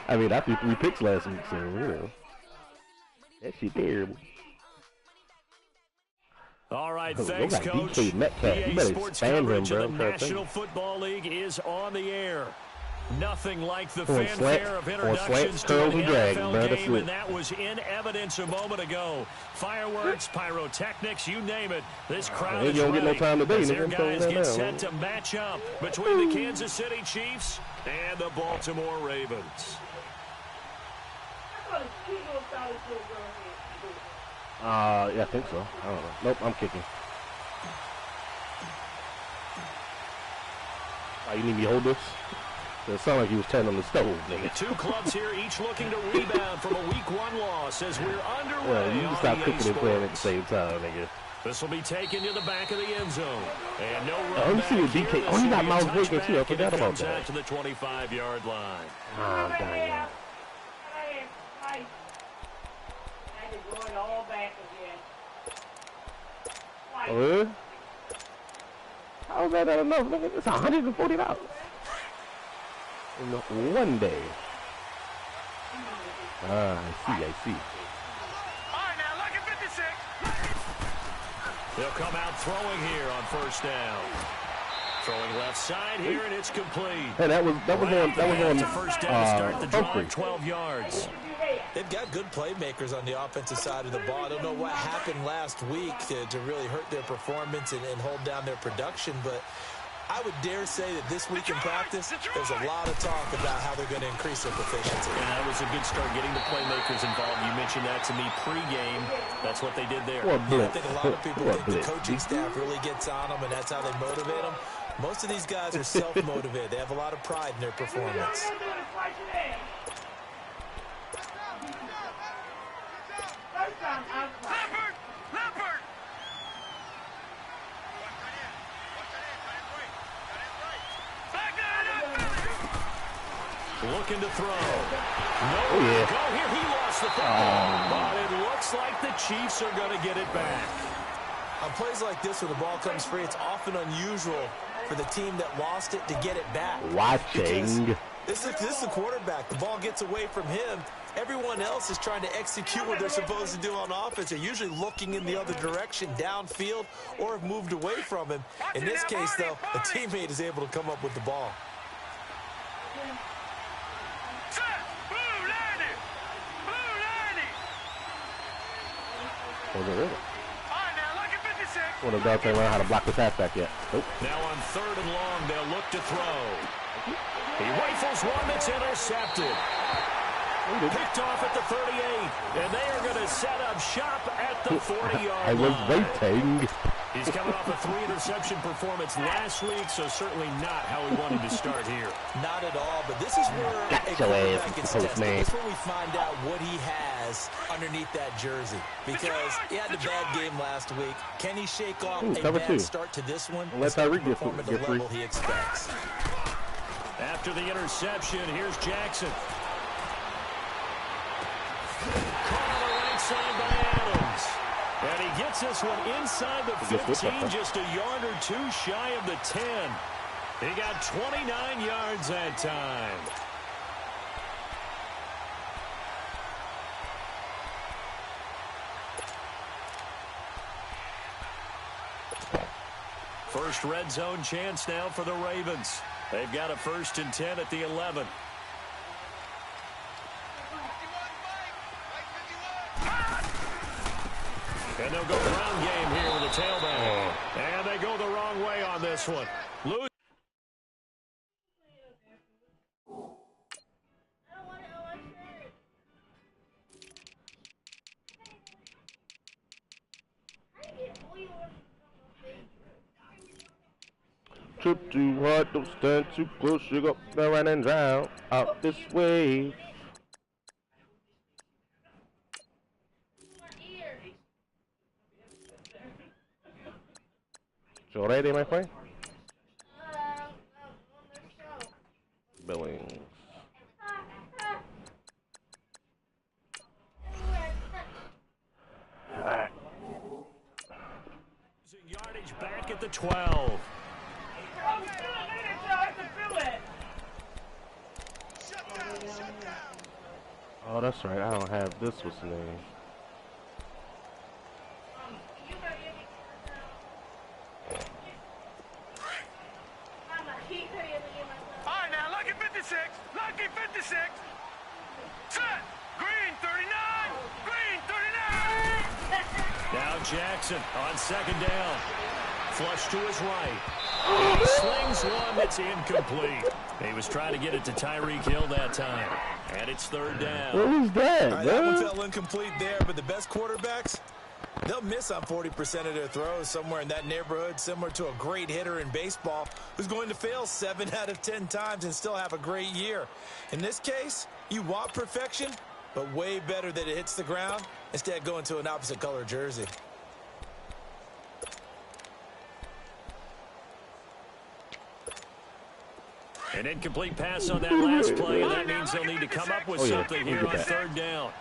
I mean, I threw 3 picks last week, so, you know. That shit terrible. All right, thanks, Coach. DK Metcalf. You EA better Sports expand him, coverage bro. of the National Football League is on the air. Nothing like the On fanfare of introductions to an NFL game, and that was in evidence a moment ago. Fireworks, pyrotechnics, you name it. This crowd is ready. No time today, as their guys get set to match up between the Kansas City Chiefs and the Baltimore Ravens. Yeah, I think so. I don't know. Nope, I'm kicking. You need me to hold this? It sounded like he was turning on the stove, nigga. Two clubs here, each looking to rebound from a Week 1 loss as we're underway. Yeah, you can stop cooking and playing at the same time, nigga. This will be taken to the back of the end zone. And no run let me back see what here. DK. Oh, he got Miles Boykin, too. I forgot about that. Out to the 25-yard line. Oh, dang. Oh, how is that not enough, nigga? It's $140. In one day. I see. All right, now look at 56. They'll come out throwing here on first down. Throwing left side here, and it's complete. Hey, that was on first down to start the drive, 12 yards. They've got good playmakers on the offensive side of the ball. I don't know what happened last week to really hurt their performance and hold down their production, but I would dare say that this week in practice, there's a lot of talk about how they're going to increase their proficiency. And that was a good start, getting the playmakers involved. You mentioned that to me pregame. That's what they did there. I think a lot of people think the coaching staff really gets on them, and that's how they motivate them. Most of these guys are self-motivated. They have a lot of pride in their performance. Looking to throw. Nowhere to go here. He lost the football. But it looks like the Chiefs are going to get it back. On plays like this where the ball comes free, it's often unusual for the team that lost it to get it back. Watching. This is the quarterback. The ball gets away from him. Everyone else is trying to execute what they're supposed to do on offense. They're usually looking in the other direction, downfield, or have moved away from him. In this case, though, a teammate is able to come up with the ball. Was it really? Well, the Delta learn how to block this halfback yet. Nope. Now on 3rd and long, they'll look to throw. He rifles one that's intercepted. Picked off at the 38, and they are going to set up shop at the 40-yard line. I was waiting. He's coming off a 3-interception performance last week, so certainly not how he wanted to start here. Not at all, but this is where a quarterback gets tested. This is where we find out what he has underneath that jersey. Because he had a bad game last week. Can he shake off a bad start to this one? Let's perform at the level he expects. After the interception, here's Jackson. Caught on the right side by Adams. And he gets this one inside the 15, just a yard or two shy of the 10. He got 29 yards that time. First red zone chance now for the Ravens. They've got a 1st and 10 at the 11. And they'll go ground game here with a tailback. And they go the wrong way on this one. Lose. Trip too hard, don't stand too close, you go run and drown out this way. You ready, my friend? Billings. Alright. Yardage back at the 12. that's right. I don't have this. What's the name? All right, now, Lucky 56. Lucky 56. Set. Green 39. Green 39. Now Jackson on second down. Flush to his right. He slings one that's incomplete. He was trying to get it to Tyreek Hill that time. And it's third down. What was that, All right, that one fell incomplete there, but the best quarterbacks, they'll miss on 40% of their throws somewhere in that neighborhood, similar to a great hitter in baseball who's going to fail 7 out of 10 times and still have a great year. In this case, you want perfection, but way better that it hits the ground instead going to an opposite color jersey. An incomplete pass on that last play, and that means they'll need to come up with something here on third down.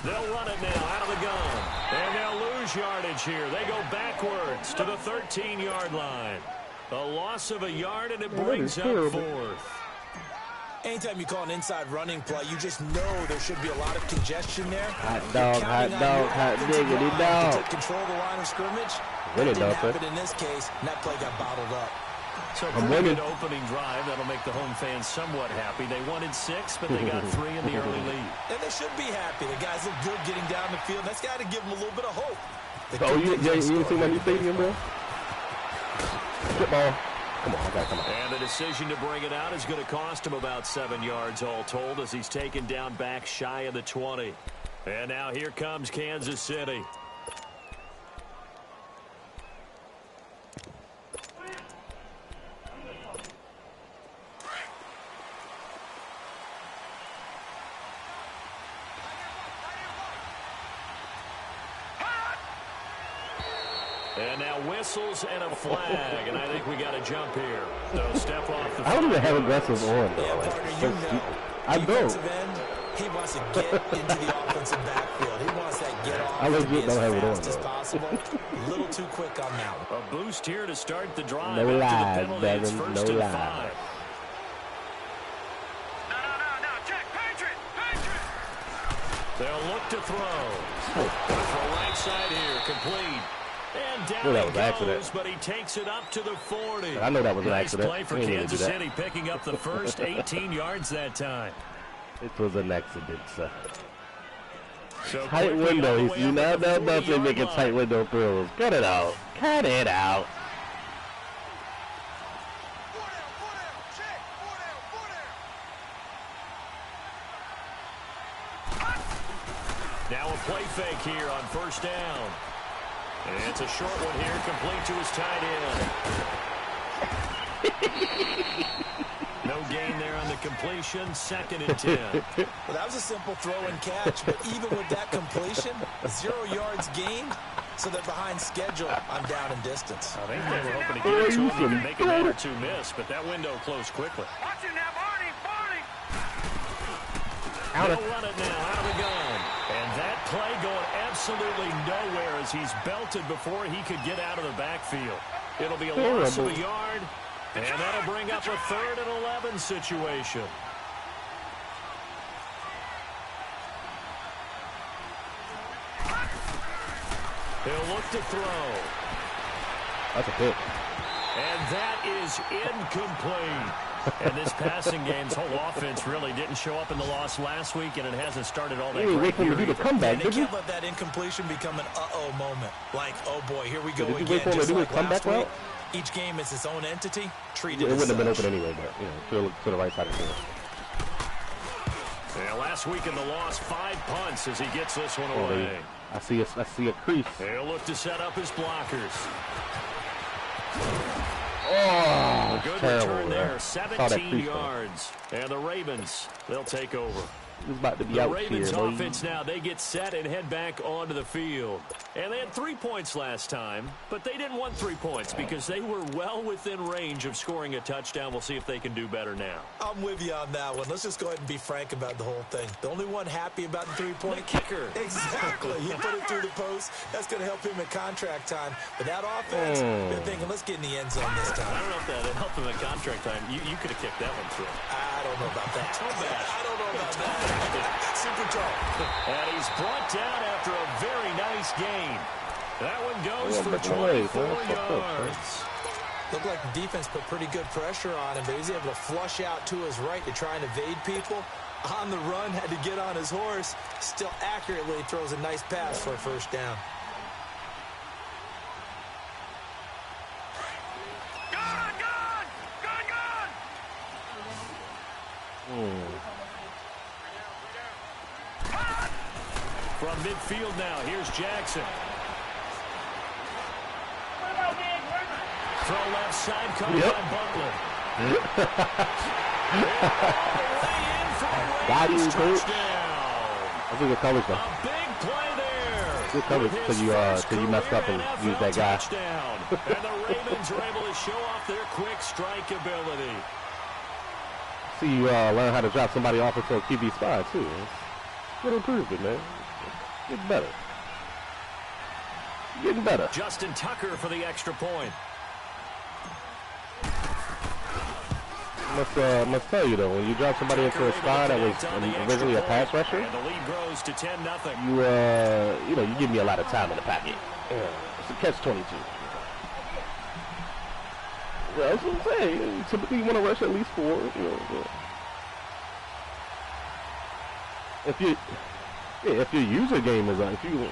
They'll run it now out of the gun. And they'll lose yardage here. They go backwards to the 13-yard line. A loss of a yard, and it brings up fourth. Anytime you call an inside running play, you just know there should be a lot of congestion there. Hot dog, hot diggity dog. To control the line of scrimmage. Really That didn't don't happen in this case, and that play got bottled up. So pretty good opening drive. That'll make the home fans somewhat happy. They wanted 6, but they got 3 in the early lead. And they should be happy. The guys look good getting down the field. That's got to give them a little bit of hope. Oh, you didn't see my new stadium, bro? Football. Come on, I got come on. And the decision to bring it out is going to cost him about 7 yards all told as he's taken down back shy of the 20. And now here comes Kansas City. And now whistles and a flag, and I think we got a jump here. So step off the I don't even have aggressive on. Yeah, partner, you know, I don't. defensive end, he wants to get into the offensive backfield. He wants that get off I to legit be as don't have it on, fast as though. possible. A little too quick on that one. A boost here to start the drive. No After lies, the penalty, it's Devin, first no and lies. 5. No. Check. Patriot. They'll look to throw. Gonna throw right side here, complete. And down that he was goes, an accident. but he takes it up to the 40. I know that was an Nice accident. play for We didn't need to Kansas do that. City, picking up the first 18 yards that time. It was an accident, sir. So Tight quickly window. on the way You up know at the that nothing 40-yard making line. tight window throws. Cut it out. Cut it out. Now a play fake here on first down. And it's a short one here, complete to his tight end. No gain there on the completion, 2nd and 10. Well, that was a simple throw and catch, but even with that completion, 0 yards gained, so they're behind schedule on down and distance. I think they were hoping to get it to him. He could make a man or two miss, but that window closed quickly. Watch it now, Barney. They'll run it now out of the gun. And that play going absolutely nowhere as he's belted before he could get out of the backfield. It'll be a loss of a yard, and that'll bring up a 3rd and 11 situation. He'll look to throw. That's a hit. And that is incomplete. And this passing game's whole offense really didn't show up in the loss last week, and it hasn't started all that You didn't wait great for him to do here the either. comeback, They did you? can't let that incompletion become an uh-oh moment. Like, oh boy, here we go Did you again. wait for him to Just do his like last comeback week, route? each game is its own entity, It treated as wouldn't have been such. open anyway, but, you know, to the right side of the field. Yeah, last week in the loss, 5 punts as he gets this one Oh, away. I see a crease. He'll look to set up his blockers. Oh, Good terrible, return man. there, Saw that 17 crease, yards. And the Ravens, they'll take over. He's about to be The out Ravens here, boy. offense now, they get set and head back onto the field. And they had 3 points last time, but they didn't want 3 points because they were well within range of scoring a touchdown. We'll see if they can do better now. I'm with you on that one. Let's just go ahead and be frank about the whole thing. The only one happy about the three-point kicker. Exactly. He put it through the post. That's going to help him at contract time. But that offense, they're thinking, let's get in the end zone this time. I don't know if that helped him at contract time. You could have kicked that one through. I don't know about that. I don't know about that. Super tall. And he's brought down after a very nice gain. That one goes for but 24 wait, yards. Looked like the defense put pretty good pressure on him, but he's able to flush out to his right to try and evade people. On the run, had to get on his horse. Still accurately throws a nice pass for a first down. From midfield now, here's Jackson. Throw left side, coming by Butler. Got you, coach. Touchdown. That's a good coverage, though. A big play there. Good coverage till you messed up and used that guy. Touchdown. And the Ravens are able to show off their quick strike ability. See you learn how to drop somebody off into a QB spot, too. Good improvement, man. Getting better. Getting better. Justin Tucker for the extra point. Must tell you, though, when you drop somebody into a spot that was originally a pass rusher, And the lead grows to 10-0. you give me a lot of time in the pocket. It's a catch-22. Yeah, that's what I'm saying. Typically, you want to rush at least 4. If your user game is if you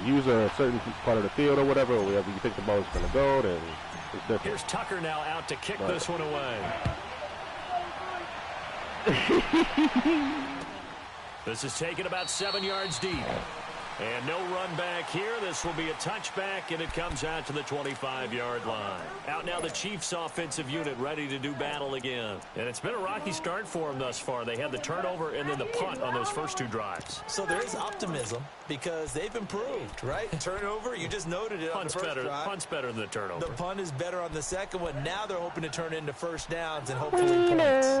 use a certain part of the field or whatever, or wherever you think the ball is going to go, then it's different. Here's Tucker now out to kick this one away. This is taken about 7 yards deep. And no run back here. This will be a touchback, and it comes out to the 25-yard line. Out now the Chiefs offensive unit ready to do battle again. And it's been a rocky start for them thus far. They had the turnover and then the punt on those first 2 drives. So there is optimism because they've improved, right? Turnover, you just noted it on the first drive. Punt's better than the turnover. The punt is better on the second one. Now they're hoping to turn into first downs and hopefully points.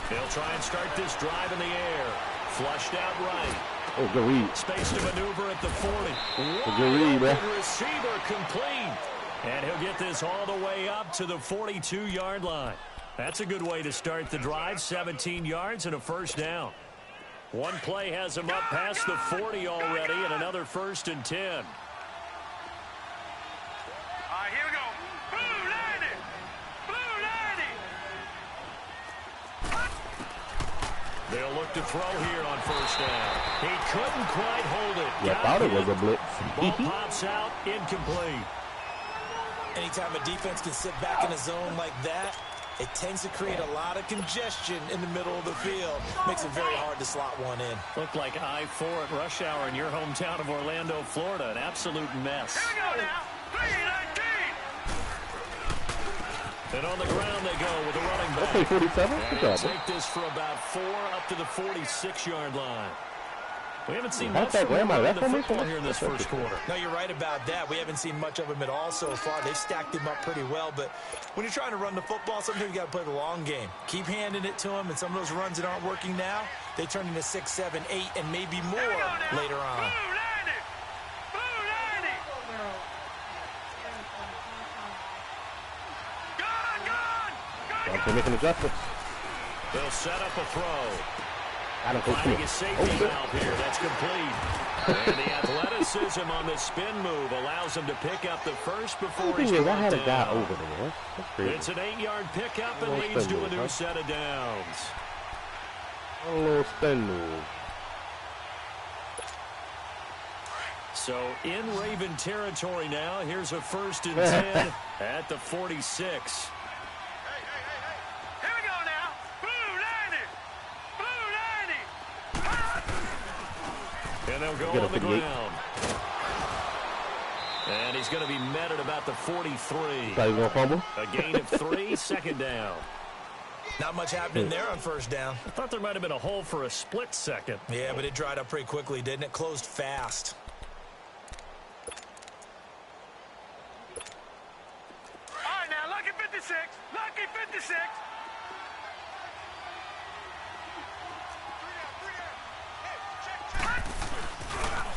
They'll try and start this drive in the air. Flushed out right. Oh, good read. Space to maneuver at the 40. Good read, man. Receiver complete. And he'll get this all the way up to the 42-yard line. That's a good way to start the drive. 17 yards and a first down. One play has him up past the 40 already, and another 1st and 10. All right, here we go. Blue 90. Blue 90. They'll look to throw here on first down. He couldn't quite hold it. Yeah, I thought it was a blitz. Ball pops out, incomplete. Anytime a defense can sit back in a zone like that, it tends to create a lot of congestion in the middle of the field. Makes it very hard to slot one in. Looked like I-4 at rush hour in your hometown of Orlando, Florida. An absolute mess. Here we go now. 319. And on the ground they go with the running back. Okay, 47. And Good they'll job, man. take this for about 4 up to the 46-yard line. We haven't seen How's much that from him grandma? running That the formation? football here in this first quarter. No, you're right about that. We haven't seen much of him at all so far. They've stacked him up pretty well, but when you're trying to run the football, sometimes you got to play the long game. Keep handing it to him, and some of those runs that aren't working now, they turn into 6, 7, 8, and maybe more later on. Blue 90. Blue 90. Gone. They're making adjustments. They'll set up a throw. Finding a safety valve here. That's complete. And the athleticism on the spin move allows him to pick up the first before he's I brought had a guy down. over there. That's crazy. It's an 8-yard pickup and little leads spin to a move, new huh? set of downs. A little spin move. So in Raven territory now. Here's a 1st and 10 at the 46. Here we go now. Blue 90. Blue 90. And they'll go on the ground. And he's going to be met at about the 43. Thought he was going to fumble? A gain of 3, second down. Not much happening there on first down. I thought there might have been a hole for a split second. Yeah, but it dried up pretty quickly, didn't it? Closed fast. All right, now, lucky 56. Lucky 56.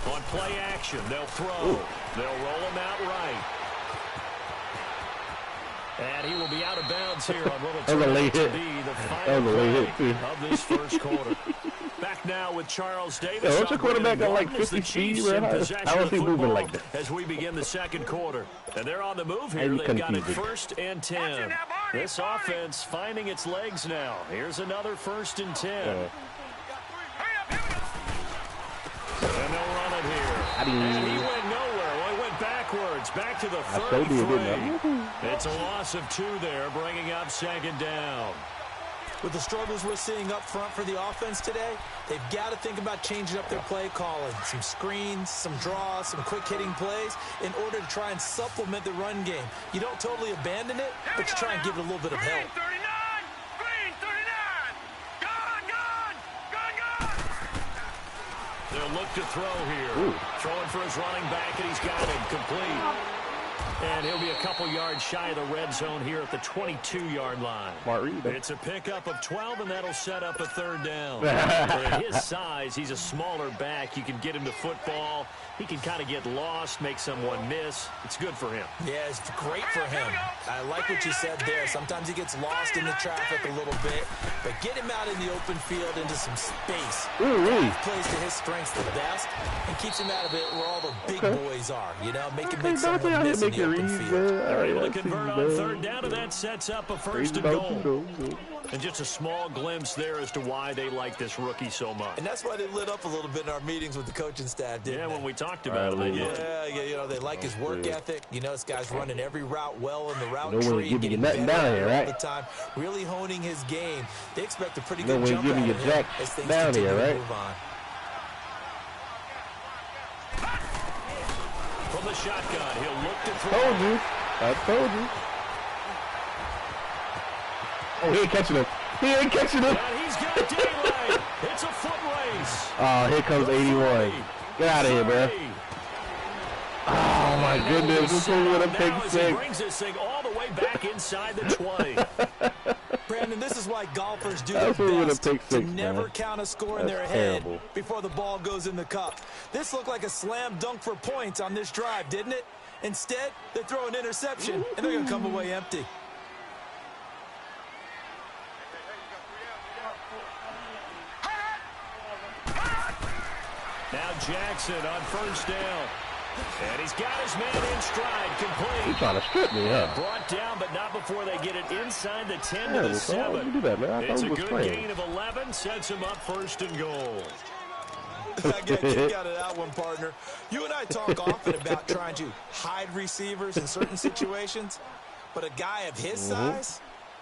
On play action, they'll throw. Ooh. They'll roll him out right. And he will be out of bounds here on what will turn out to be the final play of this first quarter. Back now with Charles Davis. Yeah, what's your quarterback got like 50 feet? How is he moving like that? As we begin the second quarter. And they're on the move here. They've got it 1st and 10. This offense finding its legs now. Here's another 1st and 10. And they'll run it here. And he went nowhere. Well, he went backwards. Back to the 33. It's a loss of 2 there, bringing up 2nd down. With the struggles we're seeing up front for the offense today, they've got to think about changing up their play calling. Some screens, some draws, some quick-hitting plays in order to try and supplement the run game. You don't totally abandon it, but you try and give it a little bit of help. Green 39. Gone. They'll look to throw here. Throwing for his running back, and he's got it complete. And he'll be a couple yards shy of the red zone here at the 22-yard line. Smart read. It's a pickup of 12, and that'll set up a 3rd down. At his size, he's a smaller back. You can get him to football. He can kind of get lost, make someone miss. It's good for him. Yeah, it's great for him. I like what you said there. Sometimes he gets lost in the traffic a little bit, but get him out in the open field into some space. Plays to his strengths the best and keeps him out of it where all the big boys are. You know, make someone miss in the open field. They're able to convert on 3rd down, and that sets up a 1st and goal. And just a small glimpse there as to why they like this rookie so much. And that's why they lit up a little bit in our meetings with the coaching staff, didn't they? When we talked about it, they did. Yeah, you know, they like his work ethic. You know, this guy's running every route well in the route tree. Getting nothing down here, right? all the time, really honing his game. They expect a pretty good jump out of him as things down continue here, right? to move on. From the shotgun, he'll look to throw. I told you. Oh, he ain't catching him. And he's got daylight. It's a foot race. Oh, here comes 81. Get out of here, bro. Oh, my goodness. This one's going to pick 6. He brings this thing all the way back inside the 20. Brandon, this is why golfers do their best to never count a score in their head before the ball goes in the cup. This looked like a slam dunk for points on this drive, didn't it? Instead, they throw an interception, and they're going to come away empty. Now Jackson on 1st down. And he's got his man in stride, complete. He's trying to strip me, huh? Brought down, but not before they get it inside the 10 to the 7. Do that, man. It's a good gain of 11, sets him up 1st and goal. I got to kick out of that one, partner. You and I talk often about trying to hide receivers in certain situations, but a guy of his size,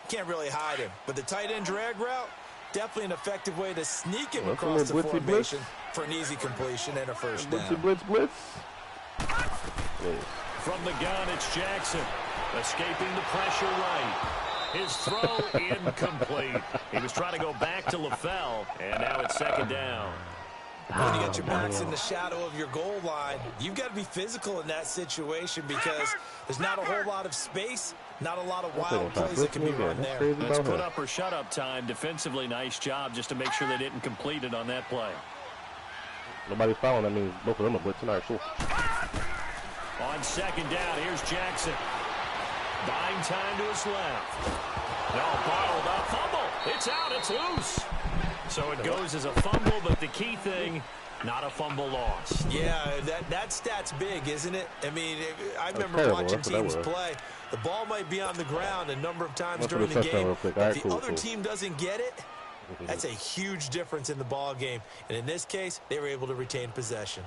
can't really hide him. But the tight end drag route, definitely an effective way to sneak him across the formation for an easy completion and a 1st down. Blitz. From the gun, it's Jackson. Escaping the pressure right. His throw incomplete. He was trying to go back to LaFell, and now it's 2nd down. When you got your backs in the shadow of your goal line, you've got to be physical in that situation because there's not a whole lot of space, not a lot of wild plays that can be run there. It's put up or shut up time. Defensively, nice job just to make sure they didn't complete it on that play. Nobody's fouling. That means both of them are blitzing. All right, cool. On 2nd down, here's Jackson. Buying time to his left. No, ball without fumble. It's out. It's loose. So it goes as a fumble, but the key thing, not a fumble loss. Yeah, that stat's big, isn't it? I mean, I remember watching teams play. The ball might be on the ground a number of times during the game. If the other team doesn't get it, that's a huge difference in the ball game. And in this case, they were able to retain possession.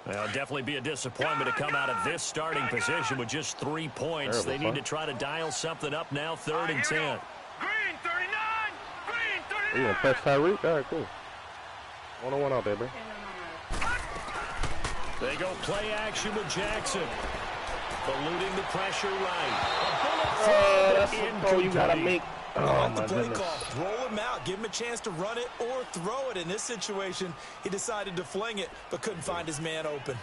Well, definitely be a disappointment to come out of this starting position with just 3 points. They need to try to dial something up now, 3rd and 10. Green 39. Green 39. You want to press Tyreek? All right, cool. 1-on-1 out there, bro. They go play action with Jackson. Eluding the pressure right. That's the throw you got to make. Oh, The my play goodness. call. Roll him out. Give him a chance to run it or throw it. In this situation, he decided to fling it, but couldn't find his man open.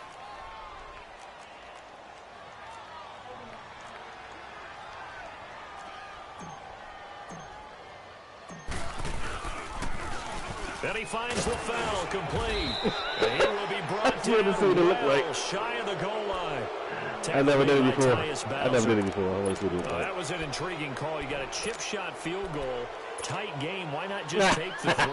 And he finds the foul complete. And he will be brought That's what it down looked like. well shy of the goal line. I never did it before. Tyus I never did it Bowser. before. I always do this. That was an intriguing call. You got a chip shot field goal. Tight game. Why not just take the 3?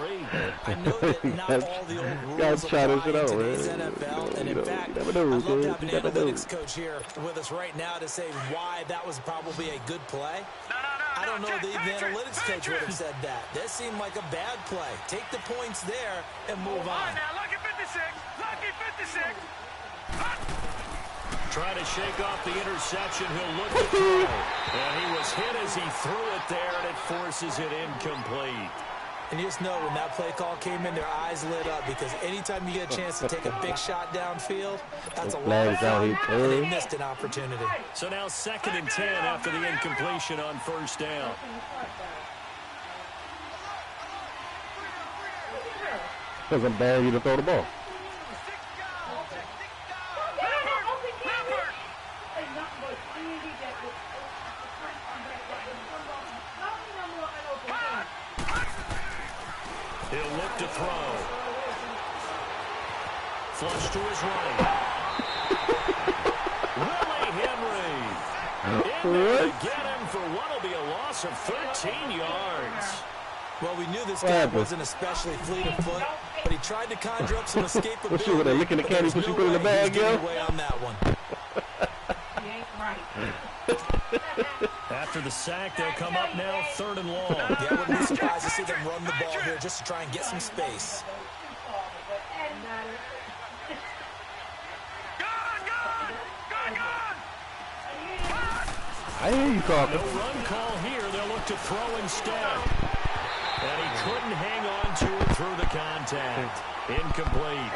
I know that not all the old rules Guys try apply this shit out, in today's man. NFL. And in fact, you never I'd know, love to dude. have an You never know. analytics coach here with us right now to say why that was probably a good play. I don't know that the analytics coach would have said that. That seemed like a bad play. Take the points there and move on. Now, lucky 56. Lucky 56. Trying to shake off the interception. He'll look to throw. And he was hit as he threw it there, and it forces it incomplete. And you just know when that play call came in, their eyes lit up because anytime you get a chance to take a big shot downfield, that's a lot of Flags out fun, here, and they too. missed an opportunity. So now 2nd and 10 after the incompletion on 1st down. Doesn't bear you to throw the ball. He'll look to throw. Flush to his right. Willie Henry. In there to get him for what will be a loss of 13 yards. Well, we knew this What guy happened? wasn't especially fleet of foot, but he tried to conjure up some escapability. What, she were they licking the but candy there's before she no put it in the way he was bag, yo? getting away on that one. After the sack, they'll come up now 3rd and long. Yeah, I wouldn't be surprised to see them run the ball here just to try and get some space. I hear you talking. No run call here. They'll look to throw instead. And he couldn't hang on to it through the contact. Incomplete.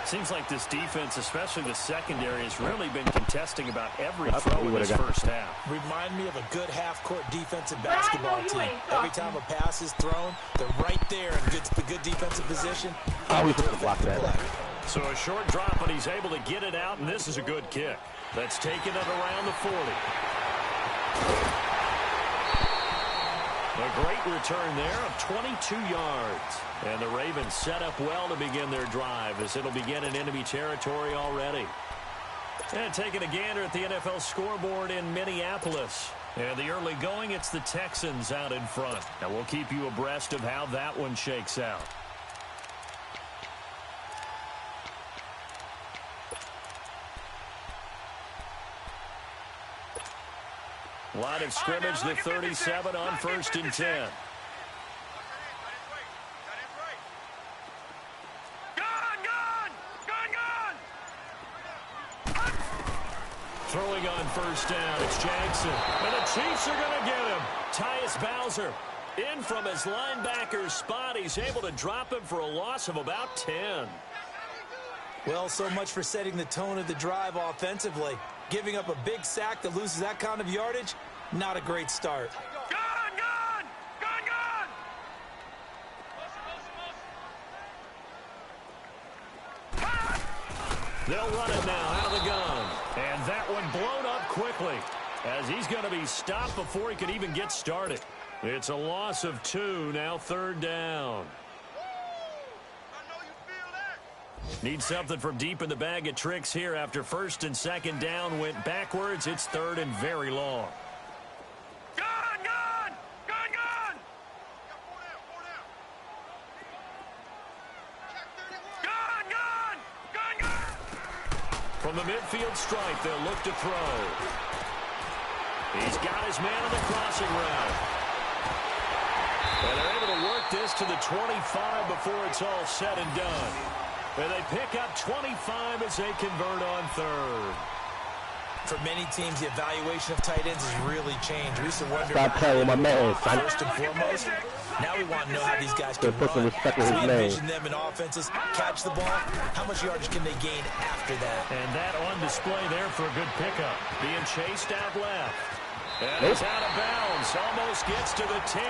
Seems like this defense, especially the secondary, has really been contesting about every I thought throw we in would've this got- first half. Remind me of a good half-court defensive basketball team. Every time a pass is thrown, they're right there in good defensive position. Oh, we supposed to block that. So a short drop, but he's able to get it out, and this is a good kick. That's taken it around the 40. A great return there of 22 yards. And the Ravens set up well to begin their drive as it'll begin in enemy territory already. And taking a gander at the NFL scoreboard in Minneapolis. And the early going, it's the Texans out in front. And we'll keep you abreast of how that one shakes out. Line of scrimmage, the 37 on 1st and 10. Throwing on 1st down, it's Jackson. And the Chiefs are going to get him. Tyus Bowser in from his linebacker's spot. He's able to drop him for a loss of about 10. Well, so much for setting the tone of the drive offensively. Giving up a big sack that loses that kind of yardage, not a great start. They'll run it now out of the gun. And that one blown up quickly as he's going to be stopped before he could even get started. It's a loss of 2, now 3rd down. Need something from deep in the bag of tricks here after 1st and 2nd down went backwards. It's 3rd and very long. From the midfield stripe, they'll look to throw. He's got his man on the crossing route. And they're able to work this to the 25 before it's all said and done. And they pick up 25 as they convert on third. For many teams, the evaluation of tight ends has really changed. We used to wonder Stop playing with my man, son. first and foremost. Now we want to know how these guys can Put some run. respect on As his we name. envision them in offenses, catch the ball, how much yardage can they gain after that? And that on display there for a good pickup. Being chased out left. And it's out of bounds. Almost gets to the 10.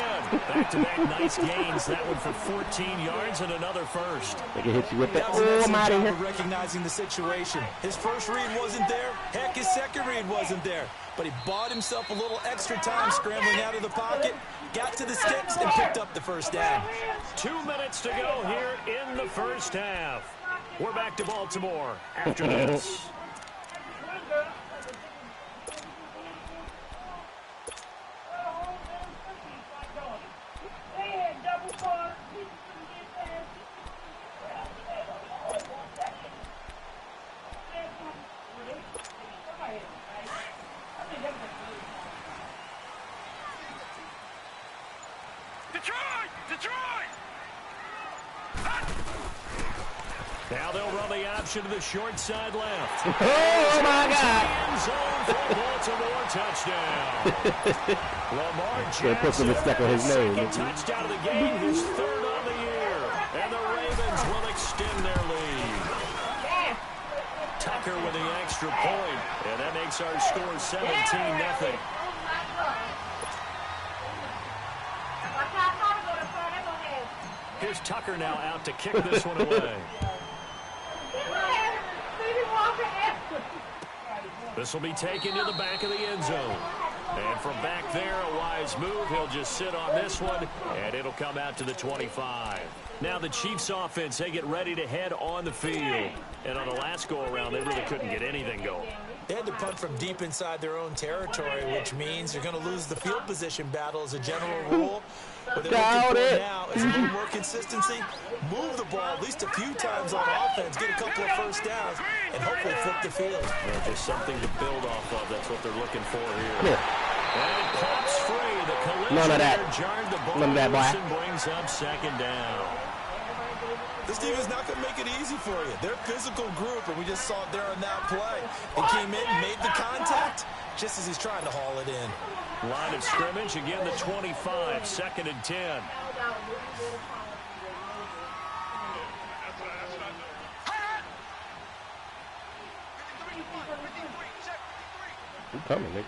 Back-to-back nice gains. That one for 14 yards and another first. They can hit you with that. That was an Oh, I'm excellent out of job here. of recognizing the situation. His first read wasn't there. Heck, his second read wasn't there. But he bought himself a little extra time scrambling out of the pocket, got to the sticks, and picked up the first down. 2 minutes to go here in the first half. We're back to Baltimore after this. Detroit! Now they'll run the option to the short side left. Oh, my God. End zone for Baltimore touchdown. Lamar They put some Jackson, respect on his name. second touchdown of the game, his third on the year. And the Ravens will extend their lead. Tucker with the extra point, and that makes our score 17-0. Here's Tucker now out to kick this one away. This will be taken to the back of the end zone. And from back there, a wise move. He'll just sit on this one, and it'll come out to the 25. Now the Chiefs offense, they get ready to head on the field. And on the last go-around, they really couldn't get anything going. They had to punt from deep inside their own territory, which means you're going to lose the field position battle as a general rule. What they're looking for now is a little more consistency, move the ball at least a few times on offense, get a couple of first downs, and hopefully flip the field. Yeah, just something to build off of. That's what they're looking for here. Yeah. And it pops free. The collision None of that. there jarred the ball None of that, boy. loose and brings up second down. This team is not going to make it easy for you. They're a physical group, and we just saw it there on that play. They came in, made the contact, just as he's trying to haul it in. Line of scrimmage, again the 25, 2nd and 10. You coming, nigga.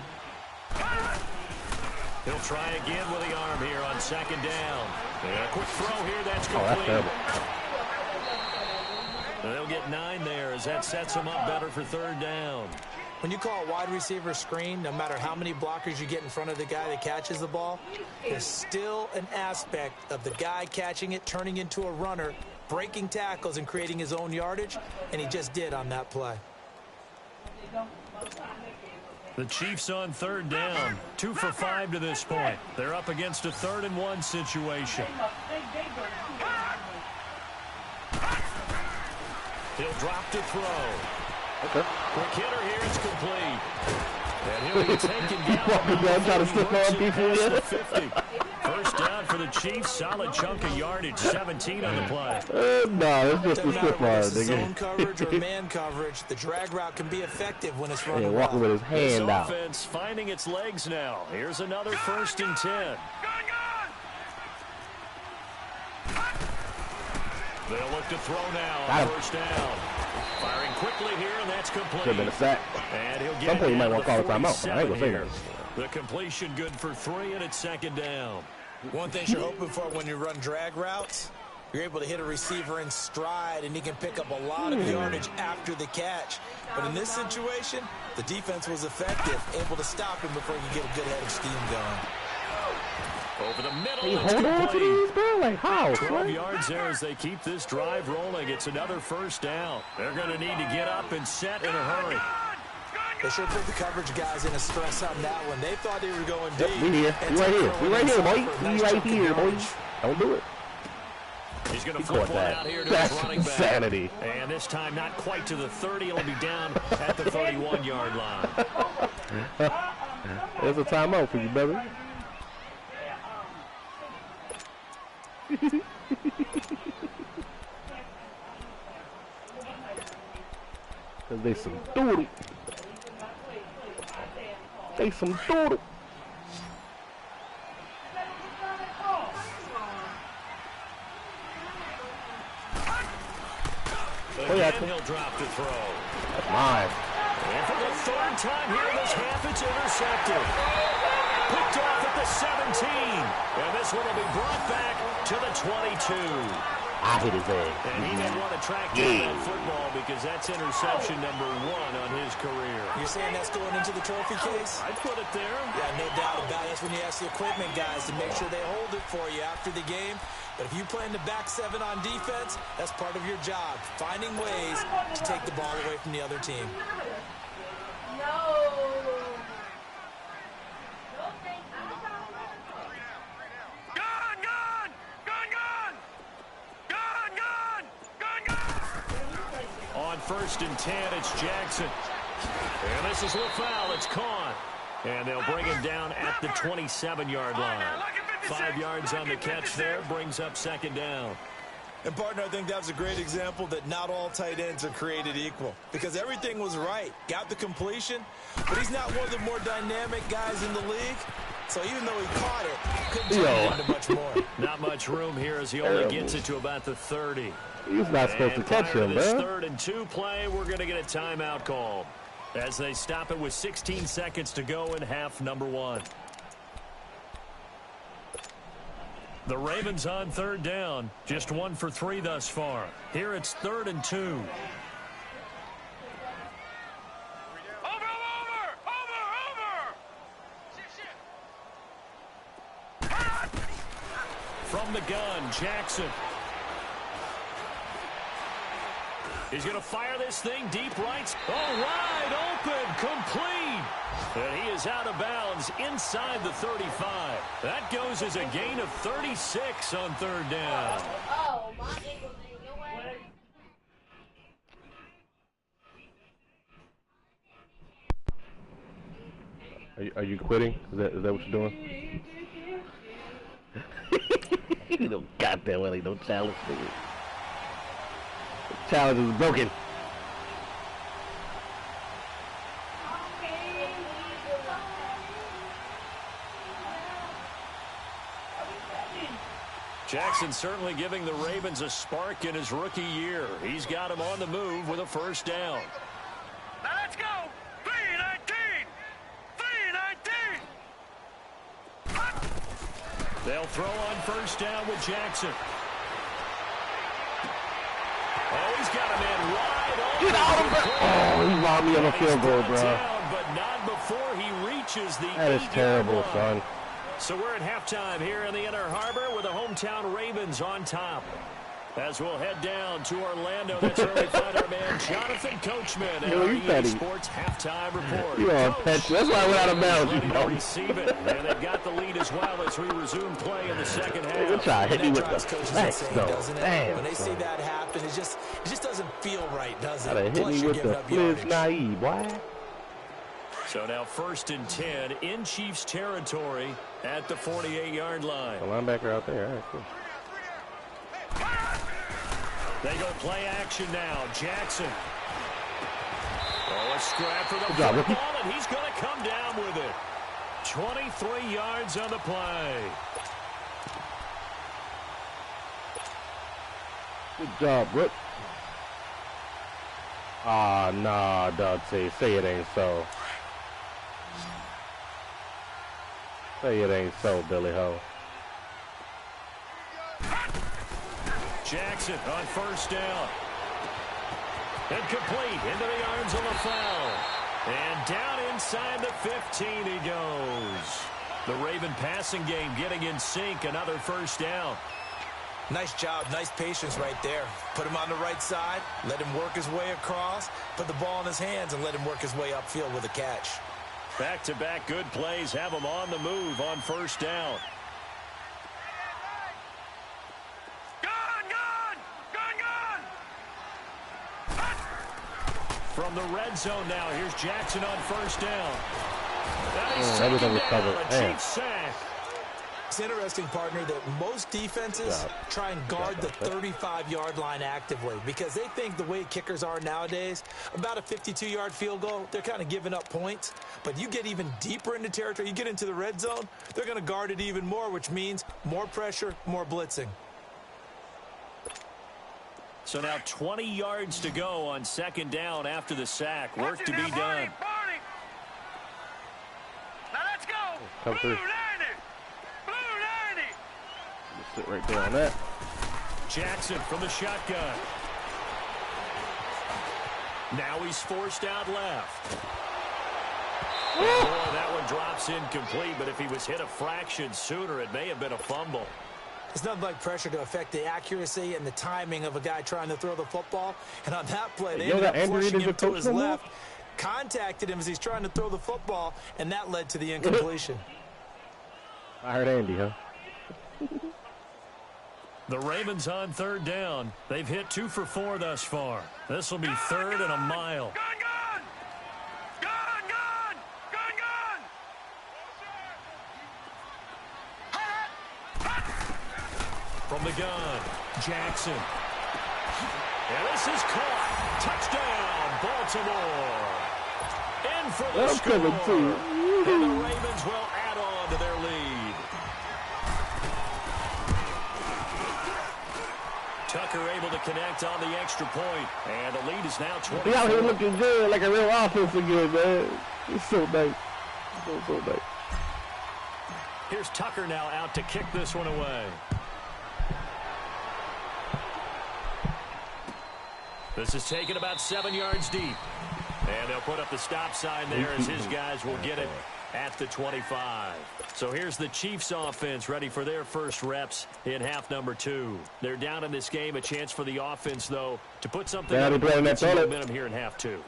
He'll try again with the arm here on 2nd down. And a quick throw here, that's Oh, that's complete. terrible. And they'll get 9 there as that sets them up better for 3rd down. When you call a wide receiver screen, no matter how many blockers you get in front of the guy that catches the ball, there's still an aspect of the guy catching it, turning into a runner, breaking tackles and creating his own yardage, and he just did on that play. The Chiefs on 3rd down, 2 for 5 to this point. They're up against a 3rd and 1 situation. He'll drop to throw. Okay. Quick hitter here, it's complete. And he'll be taken down. Walking down, trying to He slip works on it people, past yeah. the 50. First down for the Chiefs. Solid chunk of yardage, 17 on the play. No, it's just a Doesn't matter slip whether line, it's a zone nigga. coverage or man coverage, the drag route can be effective when it's running Yeah, walking well. with his This hand out. offense finding its legs now. Here's another 1st and 10. They'll look to throw now Got on him. 1st down. Firing quickly here, and that's complete. Should have been a sack. And he'll get Some point you it might down want to call a timeout, but I ain't 47 gonna say here. nothing. The completion good for 3, and it's 2nd down. One thing you're hoping for when you run drag routes, you're able to hit a receiver in stride, and he can pick up a lot of yardage after the catch. But in this situation, the defense was effective, able to stop him before you get a good head of steam going. Over the middle, Hey, it's hold on to complete. these, bro. Like, how? 12 Right? yards there as they keep this drive rolling. It's another 1st down. They're going to need to get up and set in a hurry. They should put the coverage guys in a stress on that one. They thought they were going deep. Yep, we here. and We right here. Tucker We went right here, inside boy. for a We nice right chunk of here, boy. yardage. Don't do it. He's going to He flip caught one that. out here to That's his running back. insanity. And this time not quite to the 30. It'll be down at the 31-yard line. There's a timeout for you, brother. Cause they some doodle. They some doodle. Again, he'll drop the throw. That's mine. And for the third time here this half, it's intercepted. Picked off at the 17. And this one will be brought back to the 22. I hit his head. And he may want to track down that football because that's interception number 1 on his career. You're saying that's going into the trophy case? I'd put it there. Yeah, no doubt about it. That's when you ask the equipment guys to make sure they hold it for you after the game. But if you play in the back 7 on defense, that's part of your job, finding ways to take the ball away from the other team. On 1st and 10, it's Jackson. And this is a foul. It's caught. And they'll bring him down at the 27-yard line. 5 yards on the catch there. Brings up 2nd down. And, partner, I think that was a great example that not all tight ends are created equal. Because everything was right. Got the completion. But he's not one of the more dynamic guys in the league. So even though he caught it, couldn't turn it into much more. Not much room here as he only gets it to about the 30. He's not supposed to catch him, this man. 3rd and 2 play, we're going to get a timeout call as they stop it with 16 seconds to go in half number 1. The Ravens on 3rd down, just 1 for 3 thus far. Here it's 3rd and 2. From the gun, Jackson. He's going to fire this thing deep right. Oh, wide open, complete. And he is out of bounds inside the 35. That goes as a gain of 36 on 3rd down. Oh, my ankle's in your way. Are you quitting? Is that what you're doing? You know, goddamn well, ain't no challenge for you. The challenge is broken. Jackson certainly giving the Ravens a spark in his rookie year. He's got him on the move with a 1st down. Now let's go. 3-19. 3-19. They'll throw on 1st down with Jackson. Oh, he's got a man wide open. Get out of it! Oh, he robbed me of a field goal, bro. Down, but not before he reaches the 8-yard That is terrible, line. son. So we're at halftime here in the Inner Harbor with the hometown Ravens on top. As we'll head down to Orlando, that's where we find our man Jonathan Coachman and our EA Sports halftime report. You are petty. That's why I went out of bounds. Ready to receive it, and they've got the lead as well as we resume play in the 2nd half. Good try. Hit me with the flex, though. Damn. When they see that happen, it just doesn't feel right, does it? Hit me with the Fliz naive, boy. So now 1st and 10 in Chiefs territory at the 48-yard line. The linebacker out there. All right, cool. They go play action now. Jackson. Oh, a scrap for the job, football, and he's going to come down with it. 23 yards on the play. Good job, Brooke. Ah, nah, Dante. Say it ain't so. Say it ain't so, Billy Ho. Jackson on 1st down. And complete into the arms of LaFell. And down inside the 15 he goes. The Raven passing game getting in sync. Another 1st down. Nice job, nice patience right there. Put him on the right side, let him work his way across, put the ball in his hands, and let him work his way upfield with a catch. Back-to-back good plays have him on the move on 1st down. From the red zone now, here's Jackson on 1st down. Everything was covered. A cheap sack. It's interesting, partner, that most defenses try and guard the 35-yard line actively because they think the way kickers are nowadays, about a 52-yard field goal, they're kind of giving up points. But you get even deeper into territory, you get into the red zone, they're going to guard it even more, which means more pressure, more blitzing. So now 20 yards to go on second down after the sack. Work to be done. Now let's go. Come through. Sit right there on that. Jackson from the shotgun. Now he's forced out left. Oh, that one drops incomplete, but if he was hit a fraction sooner, it may have been a fumble. It's nothing like pressure to affect the accuracy and the timing of a guy trying to throw the football. And on that play, they ended up flushing him to his left, contacted him as he's trying to throw the football, and that led to the incompletion. I heard Andy, huh? The Ravens on third down. They've hit 2 for 4 thus far. This will be third and a mile. Gun! From the gun, Jackson. And this is caught. Touchdown, Baltimore. In for the score. And the Ravens will add on to their lead. Tucker able to connect on the extra point, and the lead is now 20. He out here looking good, like a real offense again, man. It's so nice. So nice. Here's Tucker now out to kick this one away. This is taken about 7 yards deep. And they'll put up the stop sign there as his guys will get it at the 25. So here's the Chiefs offense ready for their first reps in half number 2. They're down in this game. A chance for the offense, though, to put something in momentum here in half 2.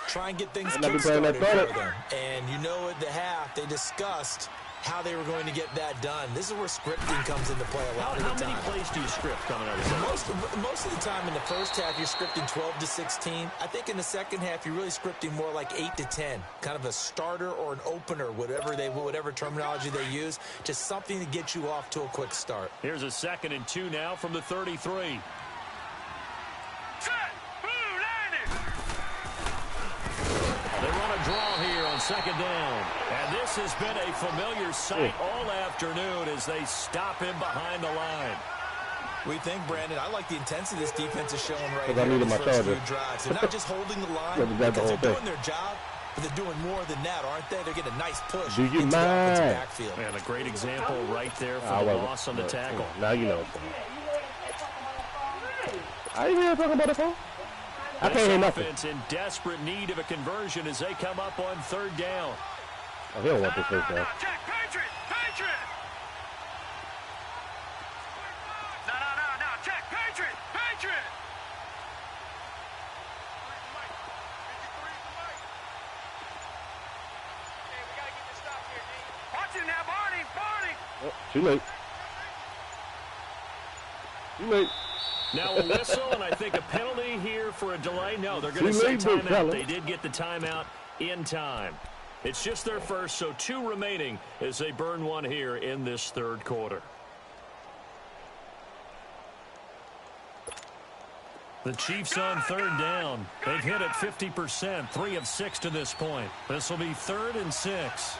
Try and get things kick-started for them. And you know at the half, they discussed how they were going to get that done. This is where scripting comes into play a lot of the time. How many plays do you script coming out of the Most of the time in the first half, you're scripting 12 to 16. I think in the second half, you're really scripting more like 8 to 10. Kind of a starter or an opener, whatever terminology they use. Just something to get you off to a quick start. Here's a 2nd and 2 now from the 33. They run a draw here on second down. And this has been a familiar sight all afternoon as they stop him behind the line. We think, Brandon, I like the intensity this defense is showing right here in the first few drives. They're not just holding the line because they're doing their job, but they're doing more than that, aren't they? They're getting a nice push into the offensive backfield. And a great example right there for the loss on the tackle. Now you know. I ain't here talking about the phone. I can't hear nothing. In desperate need of a conversion as they come up on third down. Oh, he don't want this first down. Check, Patriot! No, check, Patriot! Hey, we gotta get this stop here, D. Watch it now, Barney! Oh, too late. Now a whistle, and I think a penalty here for a delay. No, they're going to say timeout. They did get the timeout in time. It's just their first, so 2 remaining as they burn one here in this third quarter. The Chiefs on third down. They've hit it 50%, 3 of 6 to this point. This will be 3rd and 6.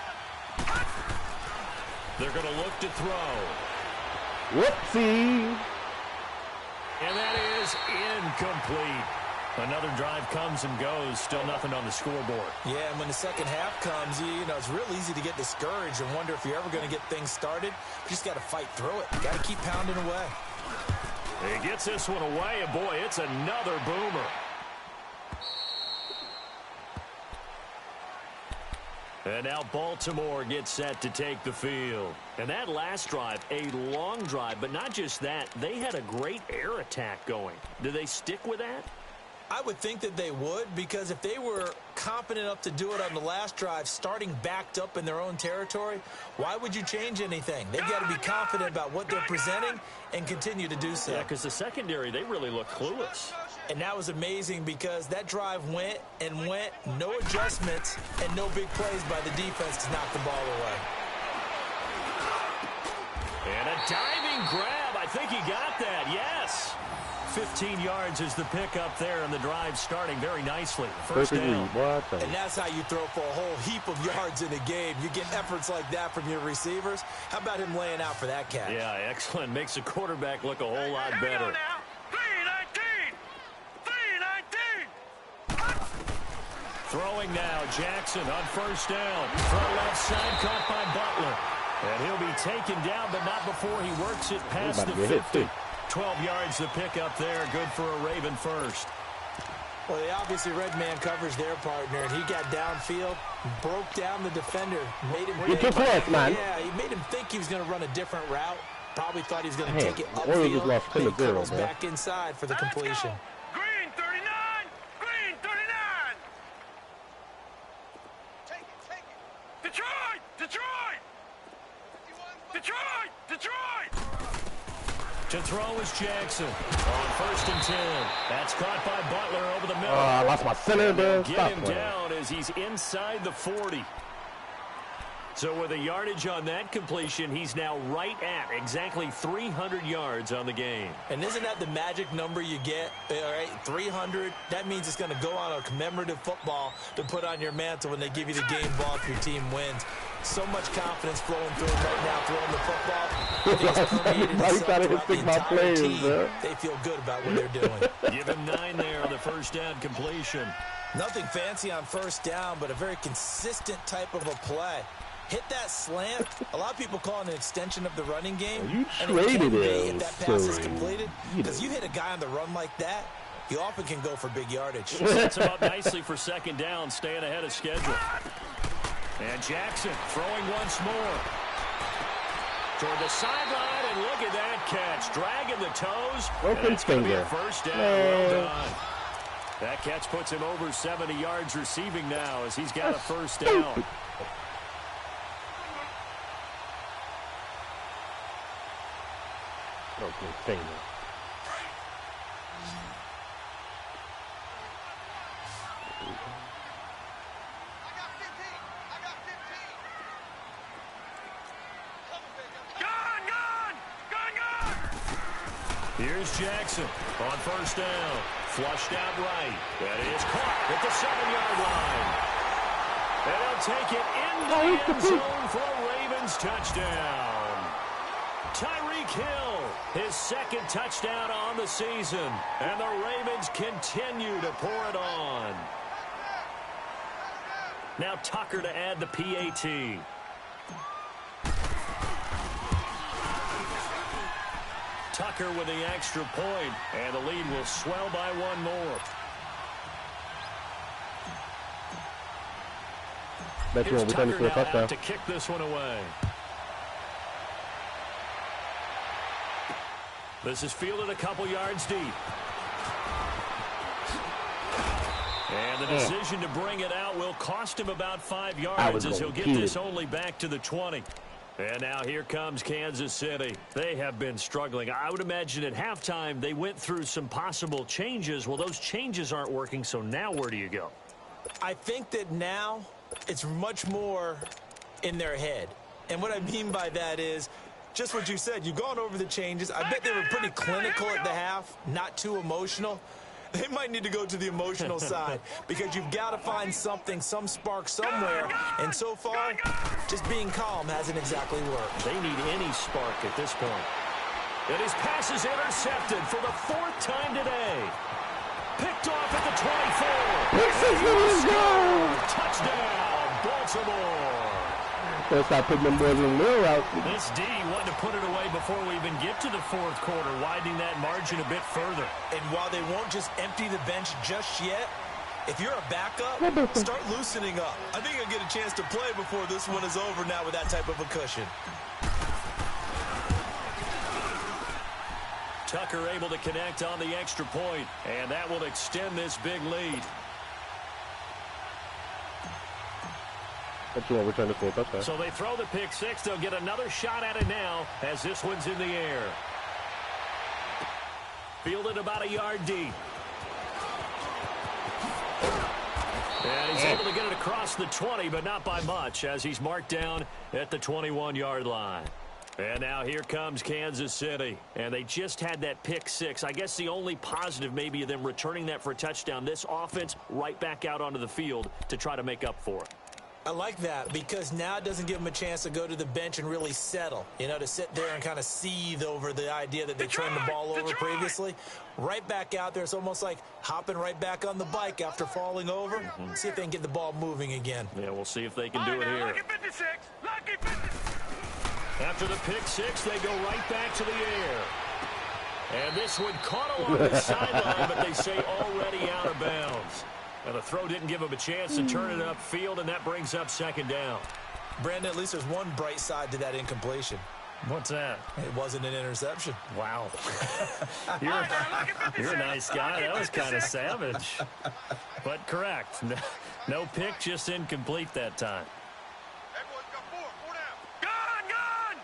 They're going to look to throw. Whoopsie. And that is incomplete. Another drive comes and goes. Still nothing on the scoreboard. Yeah, and when the second half comes, you know, it's real easy to get discouraged and wonder if you're ever going to get things started. You just got to fight through it. Got to keep pounding away. He gets this one away, and boy, it's another boomer. And now Baltimore gets set to take the field. And that last drive, a long drive, but not just that. They had a great air attack going. Do they stick with that? I would think that they would, because if they were confident enough to do it on the last drive, starting backed up in their own territory, why would you change anything? They've got to be confident about what they're presenting and continue to do so. Yeah, because the secondary, they really look clueless. And that was amazing because that drive went and went, no adjustments, and no big plays by the defense to knock the ball away. diving grab. I think he got that. Yes. 15 yards is the pickup there, and the drive starting very nicely. First down. And that's how you throw for a whole heap of yards in a game. You get efforts like that from your receivers. How about him laying out for that catch? Yeah, excellent. Makes the quarterback look a whole lot better. 3-19. Throwing now, Jackson on first down. Throw left side, caught by Butler. And he'll be taken down, but not before he works it past the 50. 12 yards to pick up there. Good for a Raven first. Well, they obviously red man covers their partner, and he got downfield, broke down the defender, made him think, yeah, he made him think he was going to run a different route. Probably thought he was going to take it upfield. Then he curls back inside for the completion. Green 39. Green 39. Take it. Detroit. To throw is Jackson on first and 10. That's caught by Butler over the middle. I lost my center there. Get him down as he's inside the 40. So with a yardage on that completion, he's now right at exactly 300 yards on the game. And isn't that the magic number you get? All right, 300. That means it's going to go on a commemorative football to put on your mantle when they give you the game ball if your team wins. So much confidence flowing through him right now, throwing the football. I think it's permeated itself throughout the entire team. They feel good about what they're doing. Give him 9 there on the first down completion. Nothing fancy on first down, but a very consistent type of a play. Hit that slant. A lot of people call it an extension of the running game. You traded it. If that pass is completed, because you hit a guy on the run like that, you often can go for big yardage. Sets him up nicely for second down, staying ahead of schedule. And Jackson throwing once more. Toward the sideline, and look at that catch. Dragging the toes. That's going to be a first down. Well done. That catch puts him over 70 yards receiving now as he's got a first down. Okay, finger. Here's Jackson on first down. Flushed out right. That is caught at the 7-yard line. And he'll take it into the end zone for a Ravens touchdown. Tyreek Hill, his second touchdown on the season. And the Ravens continue to pour it on. Now Tucker to add the PAT. Tucker with the extra point, and the lead will swell by one more. Here's Tucker now out to kick this one away. This is fielded a couple yards deep. And the decision to bring it out will cost him about 5 yards as he'll get this only back to the 20. And now here comes Kansas City. They have been struggling. I would imagine at halftime they went through some possible changes. Well, those changes aren't working, so now where do you go? I think that now it's much more in their head. And what I mean by that is just what you said. You've gone over the changes. I bet they were pretty clinical at the half, not too emotional. They might need to go to the emotional side because you've got to find something, some spark somewhere. And so far, just being calm hasn't exactly worked. They need any spark at this point. And his pass is intercepted for the 4th time today. Picked off at the 24. Touchdown, Baltimore. They'll start putting them boys in the middle out. This D wanted to put it away before we even get to the 4th quarter, widening that margin a bit further. And while they won't just empty the bench just yet, if you're a backup, start loosening up. I think you'll get a chance to play before this one is over now with that type of a cushion. Tucker able to connect on the extra point, and that will extend this big lead. So they throw the pick six. They'll get another shot at it now as this one's in the air. Fielded about a yard deep. And he's able to get it across the 20, but not by much as he's marked down at the 21-yard line. And now here comes Kansas City. And they just had that pick six. I guess the only positive maybe of them returning that for a touchdown. This offense right back out onto the field to try to make up for it. I like that because now it doesn't give them a chance to go to the bench and really settle, you know, to sit there and kind of seethe over the idea that they turned the ball over previously. Right back out there, it's almost like hopping right back on the bike after falling over. See if they can get the ball moving again. Yeah, we'll see if they can do it here. Lucky 56. Lucky 56. After the pick six, they go right back to the air. And this one caught along the sideline, but they say already out of bounds. And the throw didn't give him a chance to turn it upfield, and that brings up second down. Brandon, at least there's one bright side to that incompletion. What's that? It wasn't an interception. Wow. You're a nice guy. That was kind of savage. But correct. No pick, just incomplete that time. Everyone's got four down. Gun!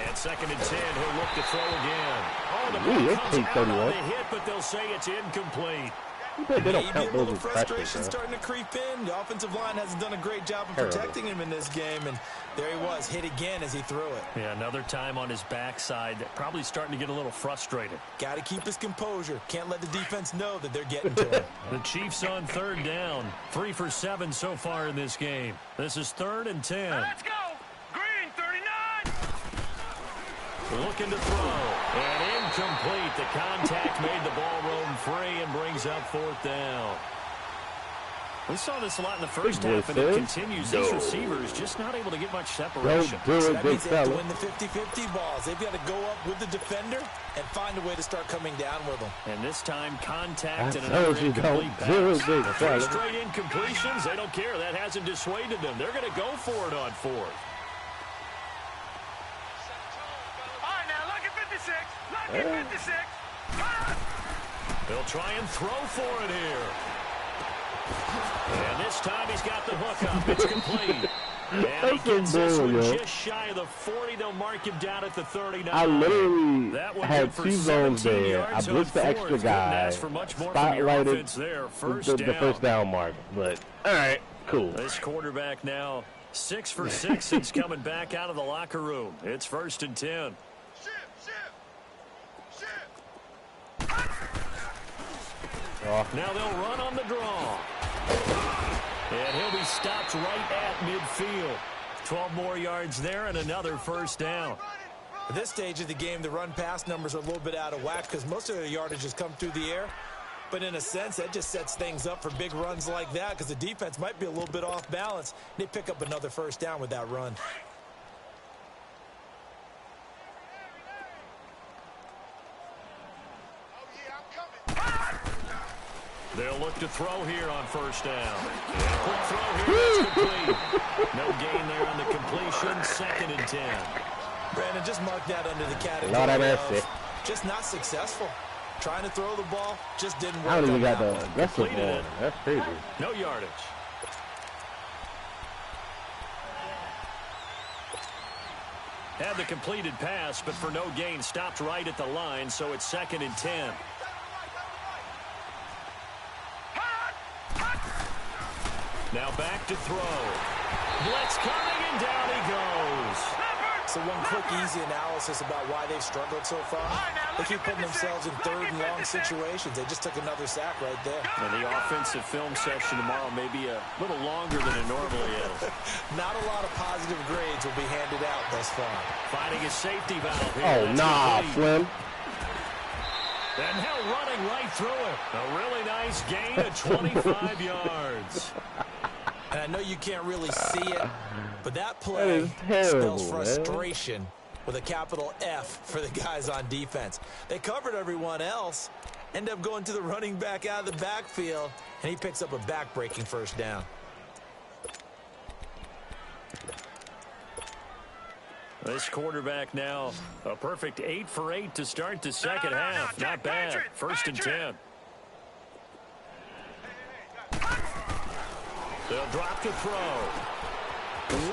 And second and 10, he'll look to throw again. Oh, the ball comes out on the hit, but they'll say it's incomplete. They don't Maybe count a those little as frustration practice, starting to creep in. The offensive line hasn't done a great job of protecting him in this game, and there he was, hit again as he threw it. Yeah, another time on his backside, probably starting to get a little frustrated. Got to keep his composure. Can't let the defense know that they're getting to him. The Chiefs on third down. 3 for 7 so far in this game. This is 3rd and 10. Let's go! Green, 39! Looking to throw. And incomplete. The contact made the ball roam free and brings up 4th down. We saw this a lot in the first half, and it continues. These receivers just not able to get much separation. Don't do So it, that big means they have to fella. win the 50-50 balls. They've got to go up with the defender and find a way to start coming down with them. And this time, contact I and another told you, incomplete don't do it, pass. big 3 fella. straight incompletions. They don't care. That hasn't dissuaded them. They're going to go for it on 4th. All right, now, lucky 56. Lucky 56. They'll try and throw for it here. And this time he's got the hook up. It's complete. And he gets this one just shy of the 40. They'll mark him down at the 39. I literally That one had good for 2 zones 17 there. I yards on blitzed the extra 4th. Couldn't guy, ask for much more from your offense spotlighted there. the first down mark. But, all right, cool. This quarterback now 6 for 6 since coming back out of the locker room. It's 1st and 10. Now they'll run on the draw. And he'll be stopped right at midfield. 12 more yards there and another 1st down. At this stage of the game, the run-pass numbers are a little bit out of whack because most of their yardage has come through the air. But in a sense, that just sets things up for big runs like that because the defense might be a little bit off balance. They pick up another 1st down with that run. They'll look to throw here on 1st down. And quick throw here, that's complete. No gain there on the completion. 2nd and 10. Brandon, just mark that under the category Lord have of mercy. just not successful. Trying to throw the ball just didn't work. I don't even on got that the one. rest of Completed it. it. That's crazy. No yardage. Had the completed pass, but for no gain, stopped right at the line, so it's 2nd and 10. Now back to throw. Blitz coming, and down he goes. So one quick, easy analysis about why they've struggled so far. They keep putting themselves in 3rd and long situations. They just took another sack right there. And the offensive film session tomorrow may be a little longer than it normally is. Not a lot of positive grades will be handed out thus far. Finding a safety valve here. Oh, That's nah, complete. Slim. And now running right through it. A really nice gain of 25 yards. And I know you can't really see it, but that That play is terrible, spells man. frustration with a capital F for the guys on defense. They covered everyone else, end up going to the running back out of the backfield, and he picks up a back-breaking 1st down. This quarterback now a perfect 8 for 8 to start the second half. Not bad. 1st and 10. They'll drop to throw.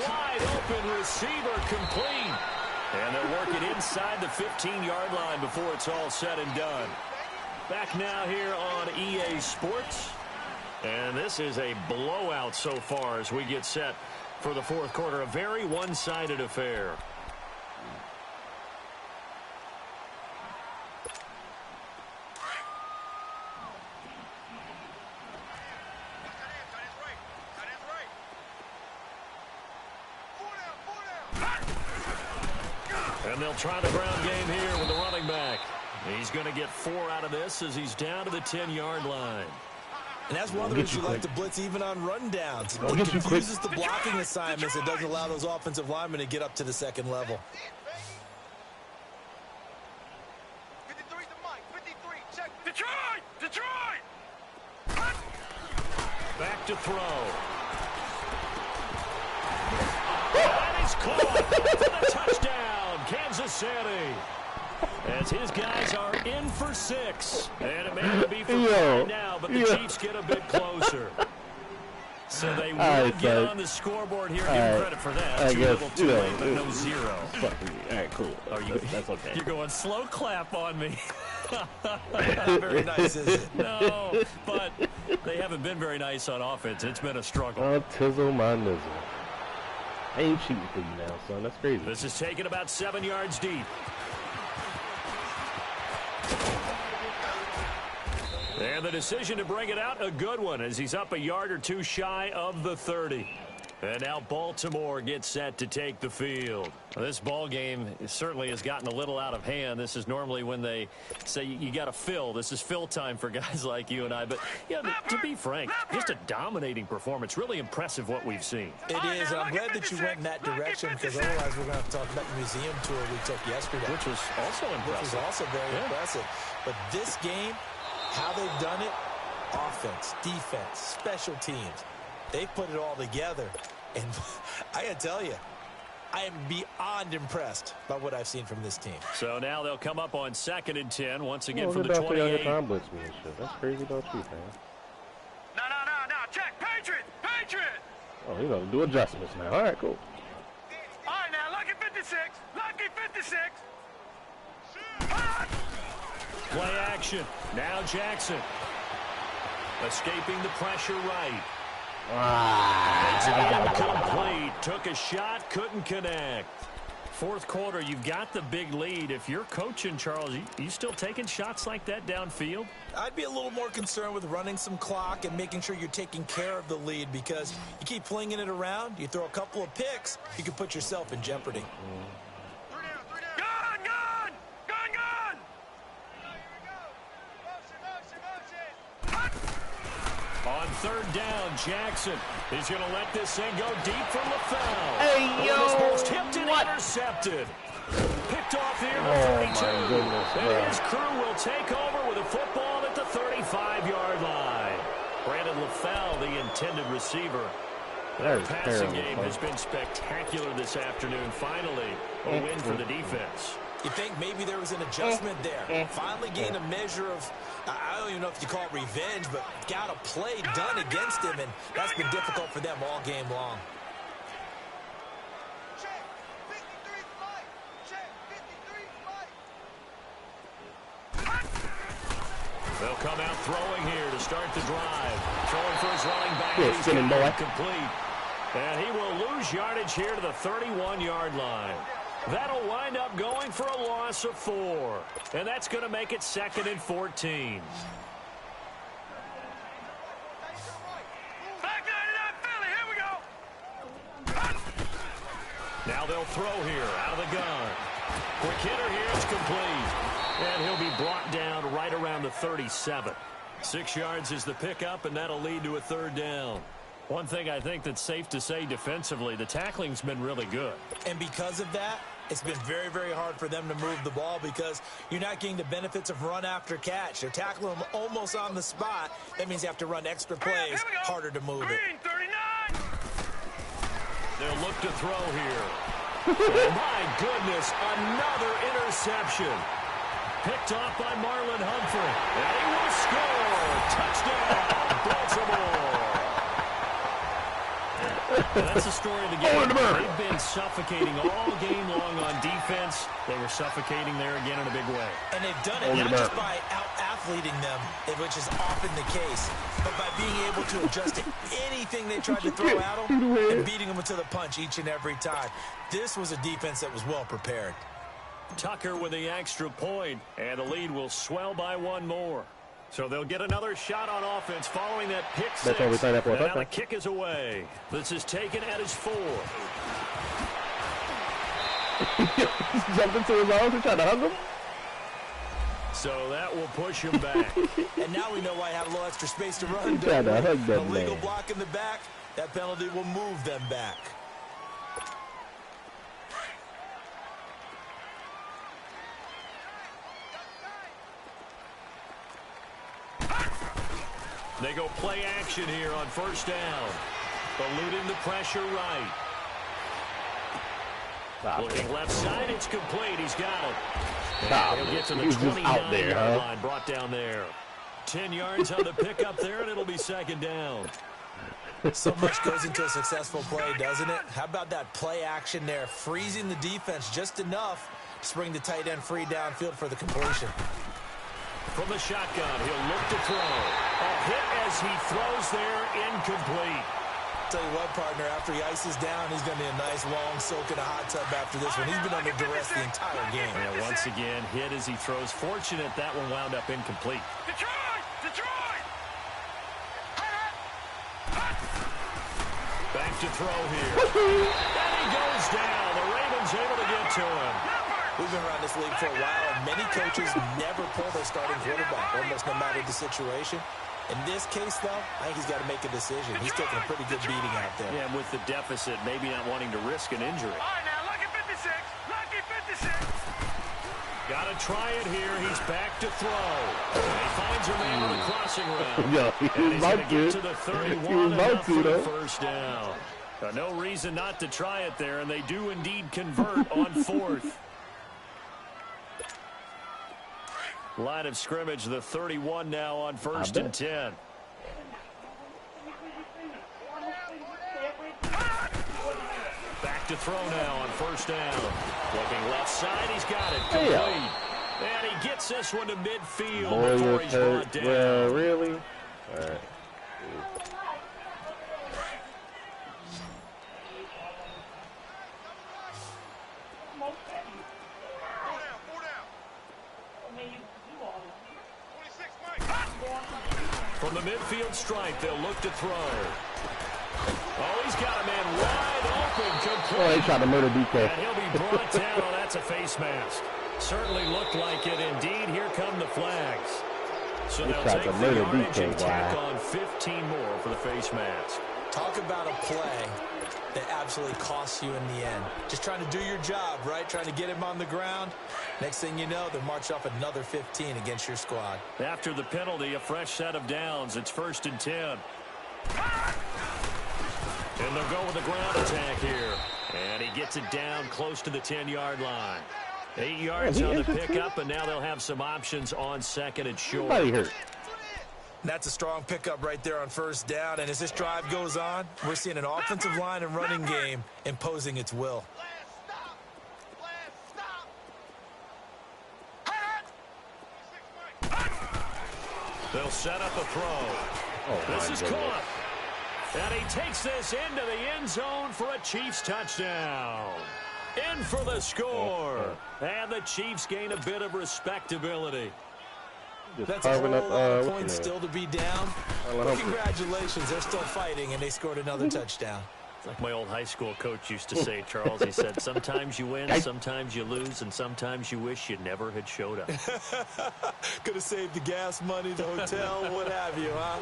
Wide open receiver complete. And they'll work it inside the 15-yard line before it's all said and done. Back now here on EA Sports. And this is a blowout so far as we get set For the fourth quarter, a very one-sided affair. And they'll try the ground game here with the running back. He's going to get 4 out of this as he's down to the 10-yard line. And that's one of the reasons you like to blitz even on rundowns. It confuses the blocking assignments. It doesn't allow those offensive linemen to get up to the second level. 53 to Mike. 53. Check. Detroit! Detroit! Back to throw. And he's caught for the touchdown, Kansas City. As his guys are in for 6. And it may not be for 5 now, but the Chiefs get a bit closer. So they will get on the scoreboard here. Give them credit for that. I guess, little too late, but no 0. All right, cool. That's okay. You're going slow clap on me. Not very nice, is it? No, but they haven't been very nice on offense. It's been a struggle. Tizzle my nizzle. I ain't shooting for you now, son. That's crazy. This is taken about 7 yards deep. And the decision to bring it out, a good one, as he's up a yard or 2 shy of the 30. And now Baltimore gets set to take the field. Well, this ball game certainly has gotten a little out of hand. This is normally when they say you got to fill. This is fill time for guys like you and I. But, yeah, to be frank, just a dominating performance. Really impressive what we've seen. It is, and I'm glad that you went in that direction, because otherwise we're going to have to talk about the museum tour we took yesterday. Which was also impressive. Which was also very impressive. But this game, how they've done it, offense, defense, special teams, they've put it all together. And I got to tell you, I am beyond impressed by what I've seen from this team. So now they'll come up on 2nd and 10, once again from the 28. That's crazy about you, man. No. Check. Patriot. Oh, you know, do adjustments now. All right, cool. All right, now, Lucky 56. Lucky 56. Play action. Now Jackson. Escaping the pressure right. It's incomplete. Took a shot, couldn't connect. Fourth quarter, you've got the big lead. If you're coaching, Charles, you still taking shots like that downfield? I'd be a little more concerned with running some clock and making sure you're taking care of the lead, because you keep flinging it around, you throw a couple of picks, you can put yourself in jeopardy. On 3rd down, Jackson is going to let this thing go deep for LaFell. Hey, yo, almost tipped and intercepted. Picked off here at 32. My goodness, and his crew will take over with a football at the 35-yard line. Brandon LaFell, the intended receiver. Their passing game has been spectacular this afternoon. Finally, a win for the defense. You think maybe there was an adjustment there. Finally gained a measure of, I don't even know if you call it revenge, but got a play done against him, and that's been difficult for them all game long. They'll come out throwing here to start the drive. Throwing for his running back. He's complete. And he will lose yardage here to the 31-yard line. That'll wind up going for a loss of 4. And that's going to make it 2nd and 14. Now they'll throw here out of the gun. Quick hitter here, it's complete. And he'll be brought down right around the 37. 6 yards is the pickup, and that'll lead to a 3rd down. One thing I think that's safe to say defensively, the tackling's been really good. And because of that, it's been very, very hard for them to move the ball, because you're not getting the benefits of run after catch. They're tackling them almost on the spot. That means you have to run extra plays, harder to move it. They'll look to throw here. Oh, my goodness, another interception. Picked off by Marlon Humphrey. And he will score. Touchdown, Baltimore. And that's the story of the game. They've been suffocating all game long on defense. They were suffocating there again in a big way. And they've done it not just by out athleting them, which is often the case, but by being able to adjust to anything they tried to throw at them and beating them to the punch each and every time. This was a defense that was well prepared. Tucker with the extra point, and the lead will swell by one more. So they'll get another shot on offense following that pick six. And now the kick is away. This is taken at his 4. Jumped into his arms and tried to hug him. So that will push him back. And now we know why I have a little extra space to run. Illegal block in the back. That penalty will move them back. They go play action here on first down. Eluding the pressure right. Looking left side, it's complete. He's got it. He'll get to the 29-yard line, brought down there. 10 yards on the pickup there, and it'll be second down. So much goes into a successful play, doesn't it? How about that play action there, freezing the defense just enough to spring the tight end free downfield for the completion. From the shotgun, he'll look to throw. A hit as he throws there, incomplete. Tell you what, partner, after he ices down, he's going to be a nice long soak in a hot tub after this one. He's been under duress the entire game. Yeah, once again, hit as he throws. Fortunate that one wound up incomplete. Detroit! Detroit! Back to throw here. And he goes down. The Ravens able to get to him. We've been around this league for a while, and many coaches never pull their starting quarterback, almost no matter the situation. In this case, though, I think he's got to make a decision. He's taking a pretty good beating out there. Yeah, with the deficit, maybe not wanting to risk an injury. All right, now, lucky 56. Lucky 56. Got to try it here. He's back to throw. And he finds a man on the crossing route. Yeah, and he's going to get to the 31 enough for the first down. No reason not to try it there, and they do indeed convert on 4th. Line of scrimmage, the 31 now on 1st and 10. Back to throw now on 1st down. Looking left side, he's got it. Complete. And he gets this one to midfield before he's brought down. Yeah, really? All right. From the midfield stripe, they'll look to throw. Oh, he's got a man wide open. Complete. Oh, he tried to murder DK. And he'll be brought down. Oh, that's a face mask. Certainly looked like it. Indeed, here come the flags. So they'll take the yardage and tack on 15 more for the face mask. Talk about a play that absolutely costs you in the end. Just trying to do your job, right? Trying to get him on the ground. Next thing you know, they'll march off another 15 against your squad. After the penalty, a fresh set of downs. It's 1st and 10. And they'll go with the ground attack here. And he gets it down close to the 10-yard line. 8 yards on the pickup, and now they'll have some options on 2nd and short. Somebody hurt. That's a strong pickup right there on 1st down. And as this drive goes on, we're seeing an offensive line and running game imposing its will. They'll set up a throw. Oh, this is caught. And he takes this into the end zone for a Chiefs touchdown. In for the score. And the Chiefs gain a bit of respectability. That's a whole lot of points still to be down. But congratulations, they're still fighting, and they scored another touchdown. It's like my old high school coach used to say, Charles. He said, sometimes you win, sometimes you lose, and sometimes you wish you never had showed up. Could have saved the gas money, the hotel, what have you, huh?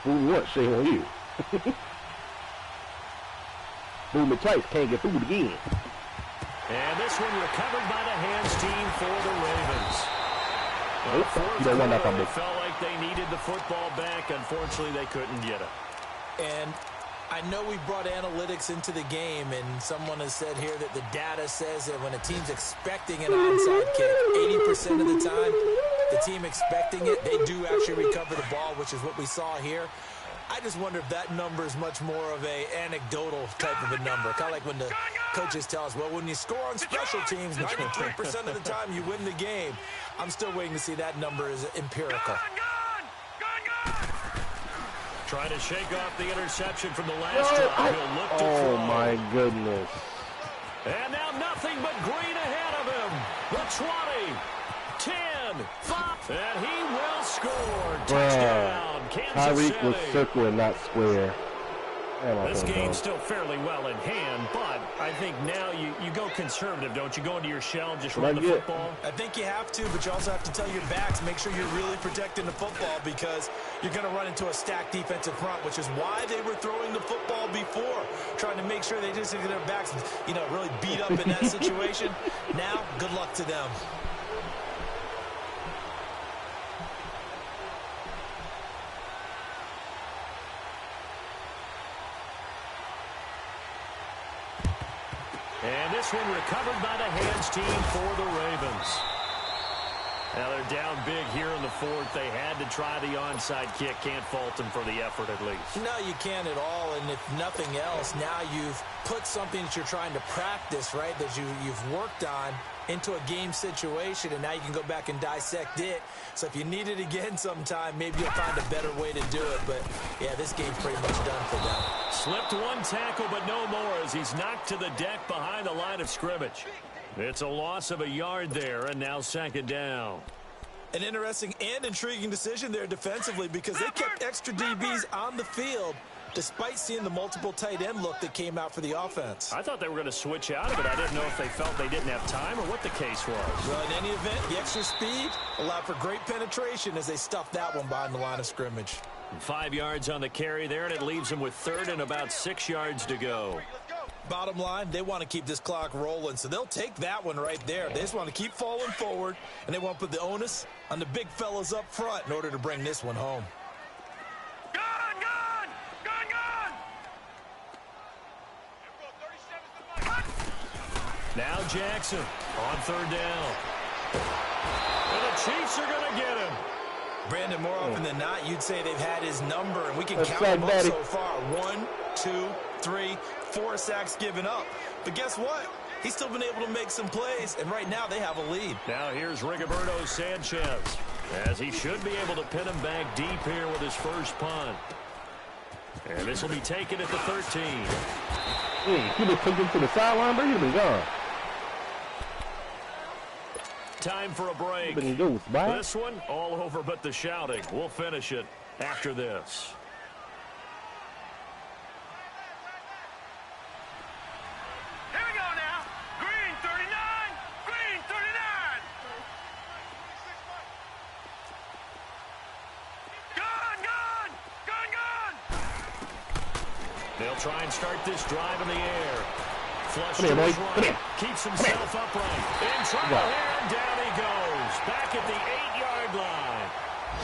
Fool what? Shame on you. Boom and twice, can't get fooled again. And this one recovered by the hands team for the Ravens. They felt like they needed the football back. Unfortunately, they couldn't get it. And I know we brought analytics into the game, and someone has said here that the data says that when a team's expecting an onside kick, 80% of the time, the team expecting it, they do actually recover the ball, which is what we saw here. I just wonder if that number is much more of a anecdotal type of a number. Kind of like when the coaches tell us, well, when you score on special teams, 93% of the time you win the game. I'm still waiting to see that number is empirical. Trying to shake off the interception from the last drive. He'll look to throw. Oh, my goodness. And now nothing but green ahead of him. The 20, 10, 5, and he will score. Touchdown, Kansas City. Tyreek was circling, not square. This game's still fairly well in hand, but I think now you go conservative, don't you? Go into your shell, just run the football. I think you have to, but you also have to tell your backs, make sure you're really protecting the football because you're going to run into a stacked defensive front, which is why they were throwing the football before, trying to make sure they just get their backs, really beat up in that situation. Now, good luck to them. And this one recovered by the hands team for the Ravens. Now they're down big here in the fourth. They had to try the onside kick. Can't fault them for the effort at least. No, you can't at all. And if nothing else, now you've put something that you're trying to practice, right, that you've worked on into a game situation, and now you can go back and dissect it. So if you need it again sometime, maybe you'll find a better way to do it. But, yeah, this game's pretty much done for them. Slipped one tackle, but no more as he's knocked to the deck behind the line of scrimmage. It's a loss of a yard there, and now second down. An interesting and intriguing decision there defensively because they kept extra DBs on the field despite seeing the multiple tight end look that came out for the offense. I thought they were going to switch out of it. I didn't know if they felt they didn't have time or what the case was. Well, in any event, the extra speed allowed for great penetration as they stuffed that one behind the line of scrimmage. 5 yards on the carry there, and it leaves them with third and about 6 yards to go. Bottom line, they want to keep this clock rolling, so they'll take that one right there. They just want to keep falling forward, and they want to put the onus on the big fellas up front in order to bring this one home. Now Jackson on third down. And the Chiefs are going to get him. Brandon, more often than not, you'd say they've had his number, and we can count them up so far. 1, 2, 3, 4 sacks given up. But guess what? He's still been able to make some plays, and right now they have a lead. Now here's Rigoberto Sanchez, as he should be able to pin him back deep here with his first punt. And this will be taken at the 13. He just took him to the sideline, but he'd have been gone. Time for a break. This one all over but the shouting. We'll finish it after this. Here we go now. Green 39. Green 39. Gun. They'll try and start this drive in the air. Flush to his right. Keeps himself upright. In trouble here, and down he goes. Back at the 8-yard line.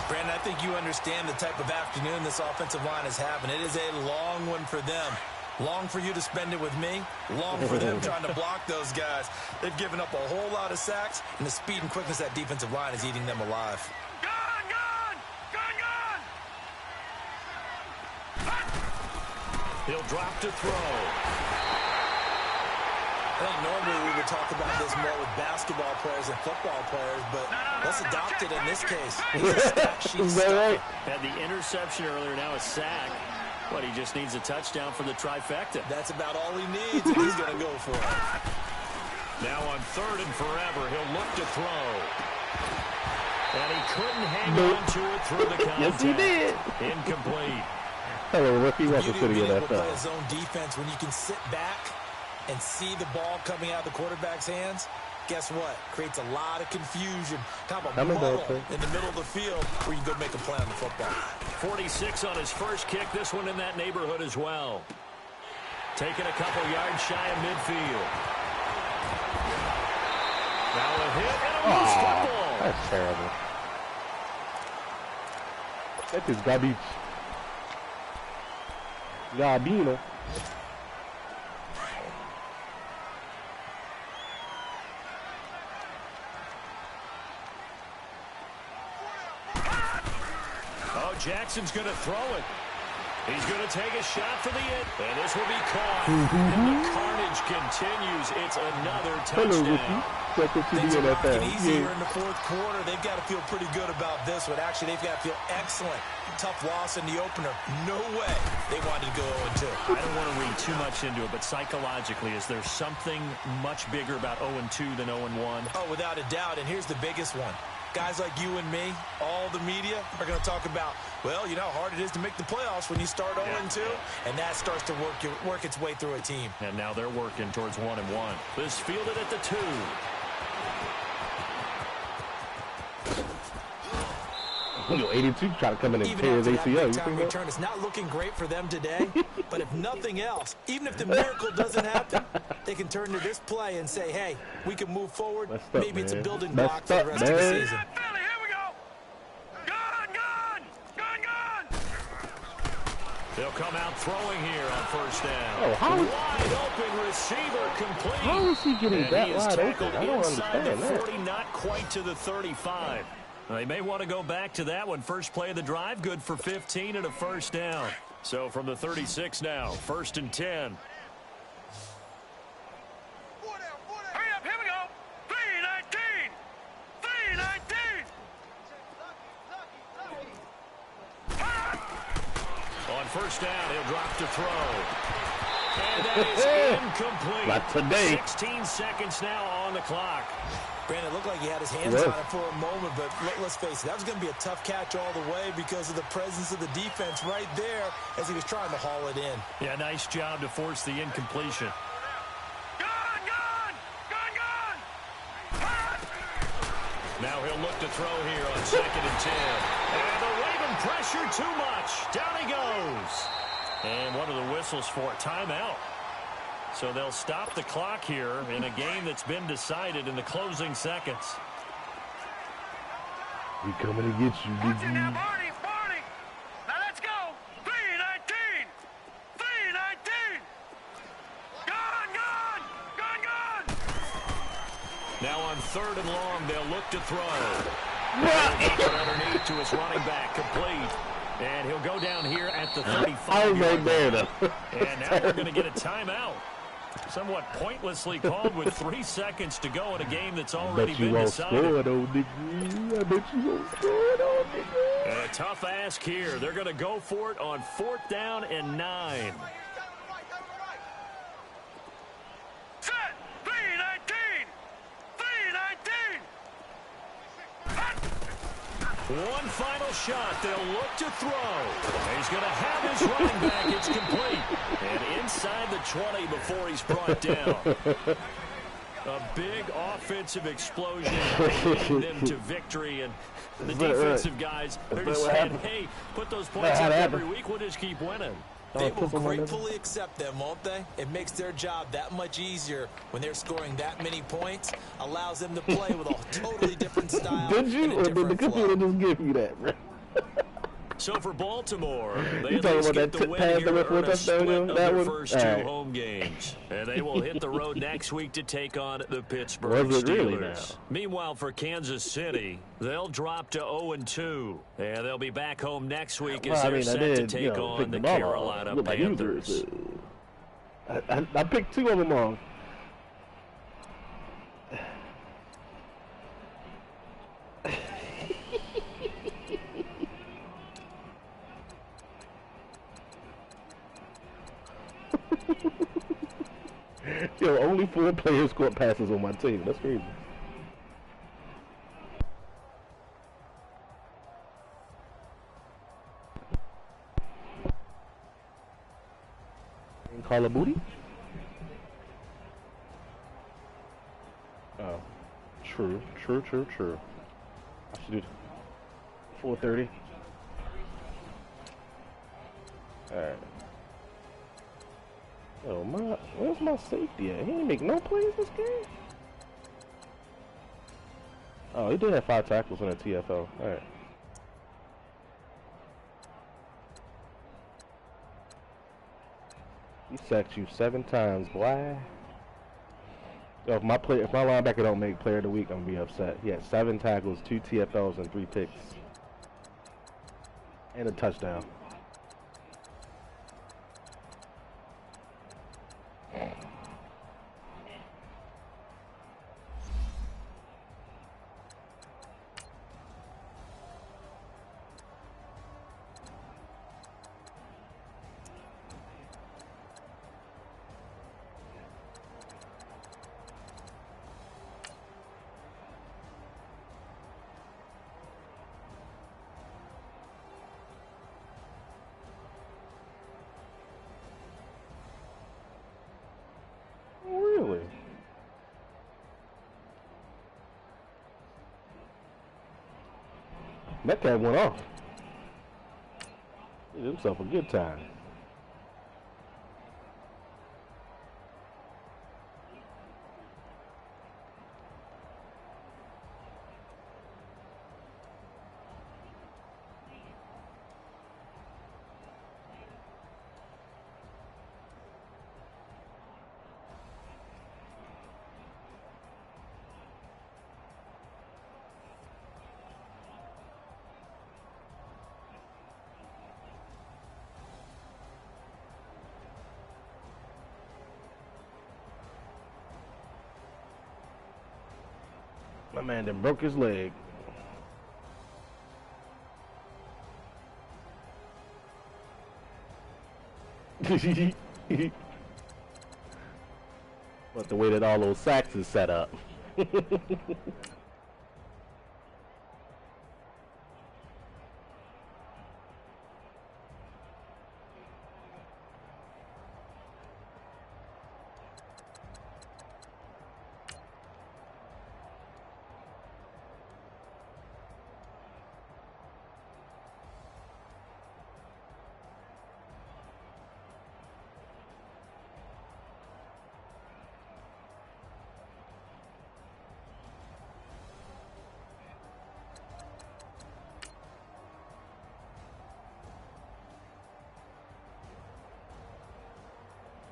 Brandon, I think you understand the type of afternoon this offensive line is having. It is a long one for them. Long for you to spend it with me. Long for them trying to block those guys. They've given up a whole lot of sacks, and the speed and quickness of that defensive line is eating them alive. He'll drop to throw. I think normally we would talk about this more with basketball players and football players, but let's adopt it in this case. Had the interception earlier, now a sack. But he just needs a touchdown for the trifecta. That's about all he needs, and he's going to go for it. Now on third and forever, he'll look to throw. And he couldn't hang on to it through the contact. Yes, he did. Incomplete. Hello, rookie. Welcome to the NFL. Play a zone defense when you can sit back and see the ball coming out of the quarterback's hands. Guess what? Creates a lot of confusion. Kind of a muddle in the middle of the field where you can go make a play on the football. 46 on his first kick. This one in that neighborhood as well. Taking a couple yards shy of midfield. Now a hit and a loose football. That's terrible. That is garbage. Gabino. Jackson's going to throw it. He's going to take a shot for the end, and this will be caught. And the carnage continues. It's another touchdown. Things are rocking easier in the fourth quarter. They've got to feel pretty good about this one. Actually, they've got to feel excellent. Tough loss in the opener. No way they wanted to go 0-2. I don't want to read too much into it, but psychologically, is there something much bigger about 0-2 than 0-1? Oh, without a doubt, and here's the biggest one. Guys like you and me, all the media, are going to talk about, well, you know how hard it is to make the playoffs when you start 0-2, and that starts to work its way through a team. And now they're working towards 1-1. This fielded at the 2. You know, 82 trying to come in and Even tear his after ACL. that big-time return, it's not looking great for them today. But if nothing else, even if the miracle doesn't happen, they can turn to this play and say, hey, we can move forward. Maybe it's a building block for the rest of the season. Philly, here we go. Gun. They'll come out throwing here on first down. Oh, how is, Wide open receiver complete. how is he getting And that he is wide tackled open? I don't inside understand the that. 40, not quite to the 35. They may want to go back to that one. First play of the drive, good for 15 and a first down. So from the 36 now, 1st and 10. Hurry up, here we go. 3-19. On first down, he'll drop to throw. And that is incomplete. Not today. 16 seconds now on the clock. Brandon, it looked like he had his hands on it for a moment, but let's face it, that was going to be a tough catch all the way because of the presence of the defense right there as he was trying to haul it in. Yeah, nice job to force the incompletion. Gun. Now he'll look to throw here on 2nd and 10. And the Raven pressure too much. Down he goes. And one of the whistles for a timeout. So they'll stop the clock here in a game that's been decided in the closing seconds. We coming to get you, Watch it Big now, E. Barney. Now let's go. 3-19. Gun. Now on 3rd and long, they'll look to throw. Underneath to his running back, complete. And he'll go down here at the 35. I was right there, though. And now we're going to get a timeout. Somewhat pointlessly called with 3 seconds to go in a game that's already Bet you been won't decided. score, though, Big E. I bet you won't score, though, Big E. A tough ask here. They're going to go for it on 4th down and 9. Set. 3-19. One final shot. They'll look to throw. He's going to have his running back. It's complete. And inside the 20 before he's brought down. A big offensive explosion leading them to victory. And the defensive guys, they're just saying, hey, put those points up every week. We'll just keep winning. They will gratefully accept them, won't they? It makes their job that much easier when they're scoring that many points. Allows them to play with a totally different style. Did you, or did the computer just give you that, bro? So for Baltimore, they You at talking least about get that the win pass here that went for and a a split touchdown, of that their one? first All 2 right. home games. And they will hit the road next week to take on the Pittsburgh Was it Steelers. really now? Meanwhile, for Kansas City, they'll drop to 0-2. And they'll be back home next week as they're set to take on the Carolina Panthers. I picked 2 of them wrong. Yo, only 4 players scored passes on my team. That's crazy. Call of Booty? Oh. True. I should do 4:30. Alright. Oh, where's my safety at? He ain't make no plays this game? Oh, he did have 5 tackles in a TFL. Alright. He sacked you 7 times, boy. Yo, if my linebacker don't make player of the week, I'm gonna be upset. He had 7 tackles, 2 TFLs, and 3 picks. And a touchdown. Metcalf went off. He did himself a good time. My man then broke his leg. But the way that all those sacks is set up.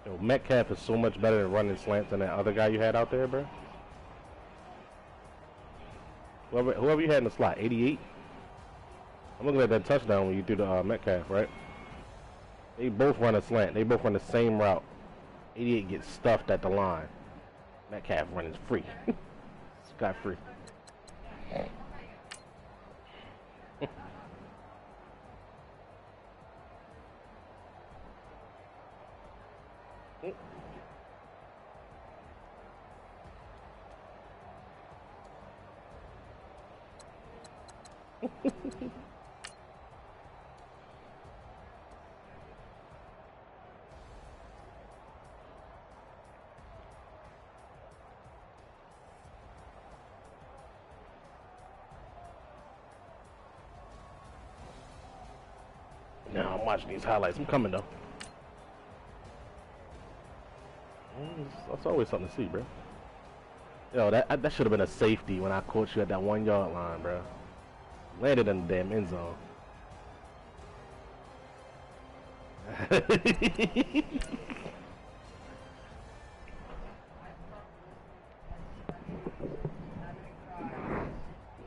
Yo, Metcalf is so much better at running slants than that other guy you had out there, bro. Whoever you had in the slot, 88? I'm looking at that touchdown when you threw the Metcalf, right? They both run a slant. They both run the same route. 88 gets stuffed at the line. Metcalf running free. Scot free. Now I'm watching these highlights. I'm coming though. That's always something to see, bro. Yo, that should have been a safety when I caught you at that 1 yard line, bro. Landed in the damn end zone.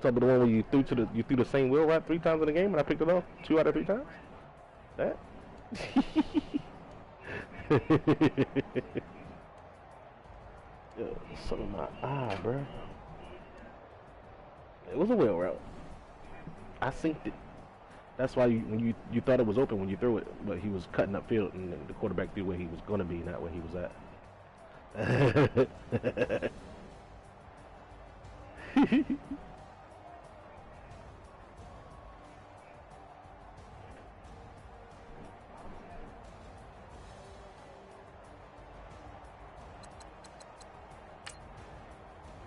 Talk about the one where you threw the same wheel route 3 times in the game and I picked it off 2 out of 3 times? That? Yo, something in my eye, bro. It was a wheel route. I synced it. That's why you thought it was open when you threw it, but he was cutting upfield and the quarterback threw where he was gonna be, not where he was at.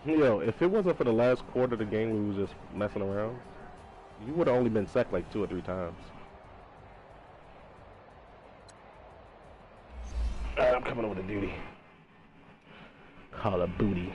Yo, if it wasn't for the last quarter of the game we was just messing around, you would have only been sacked like 2 or 3 times. I'm coming over to duty. Call a booty.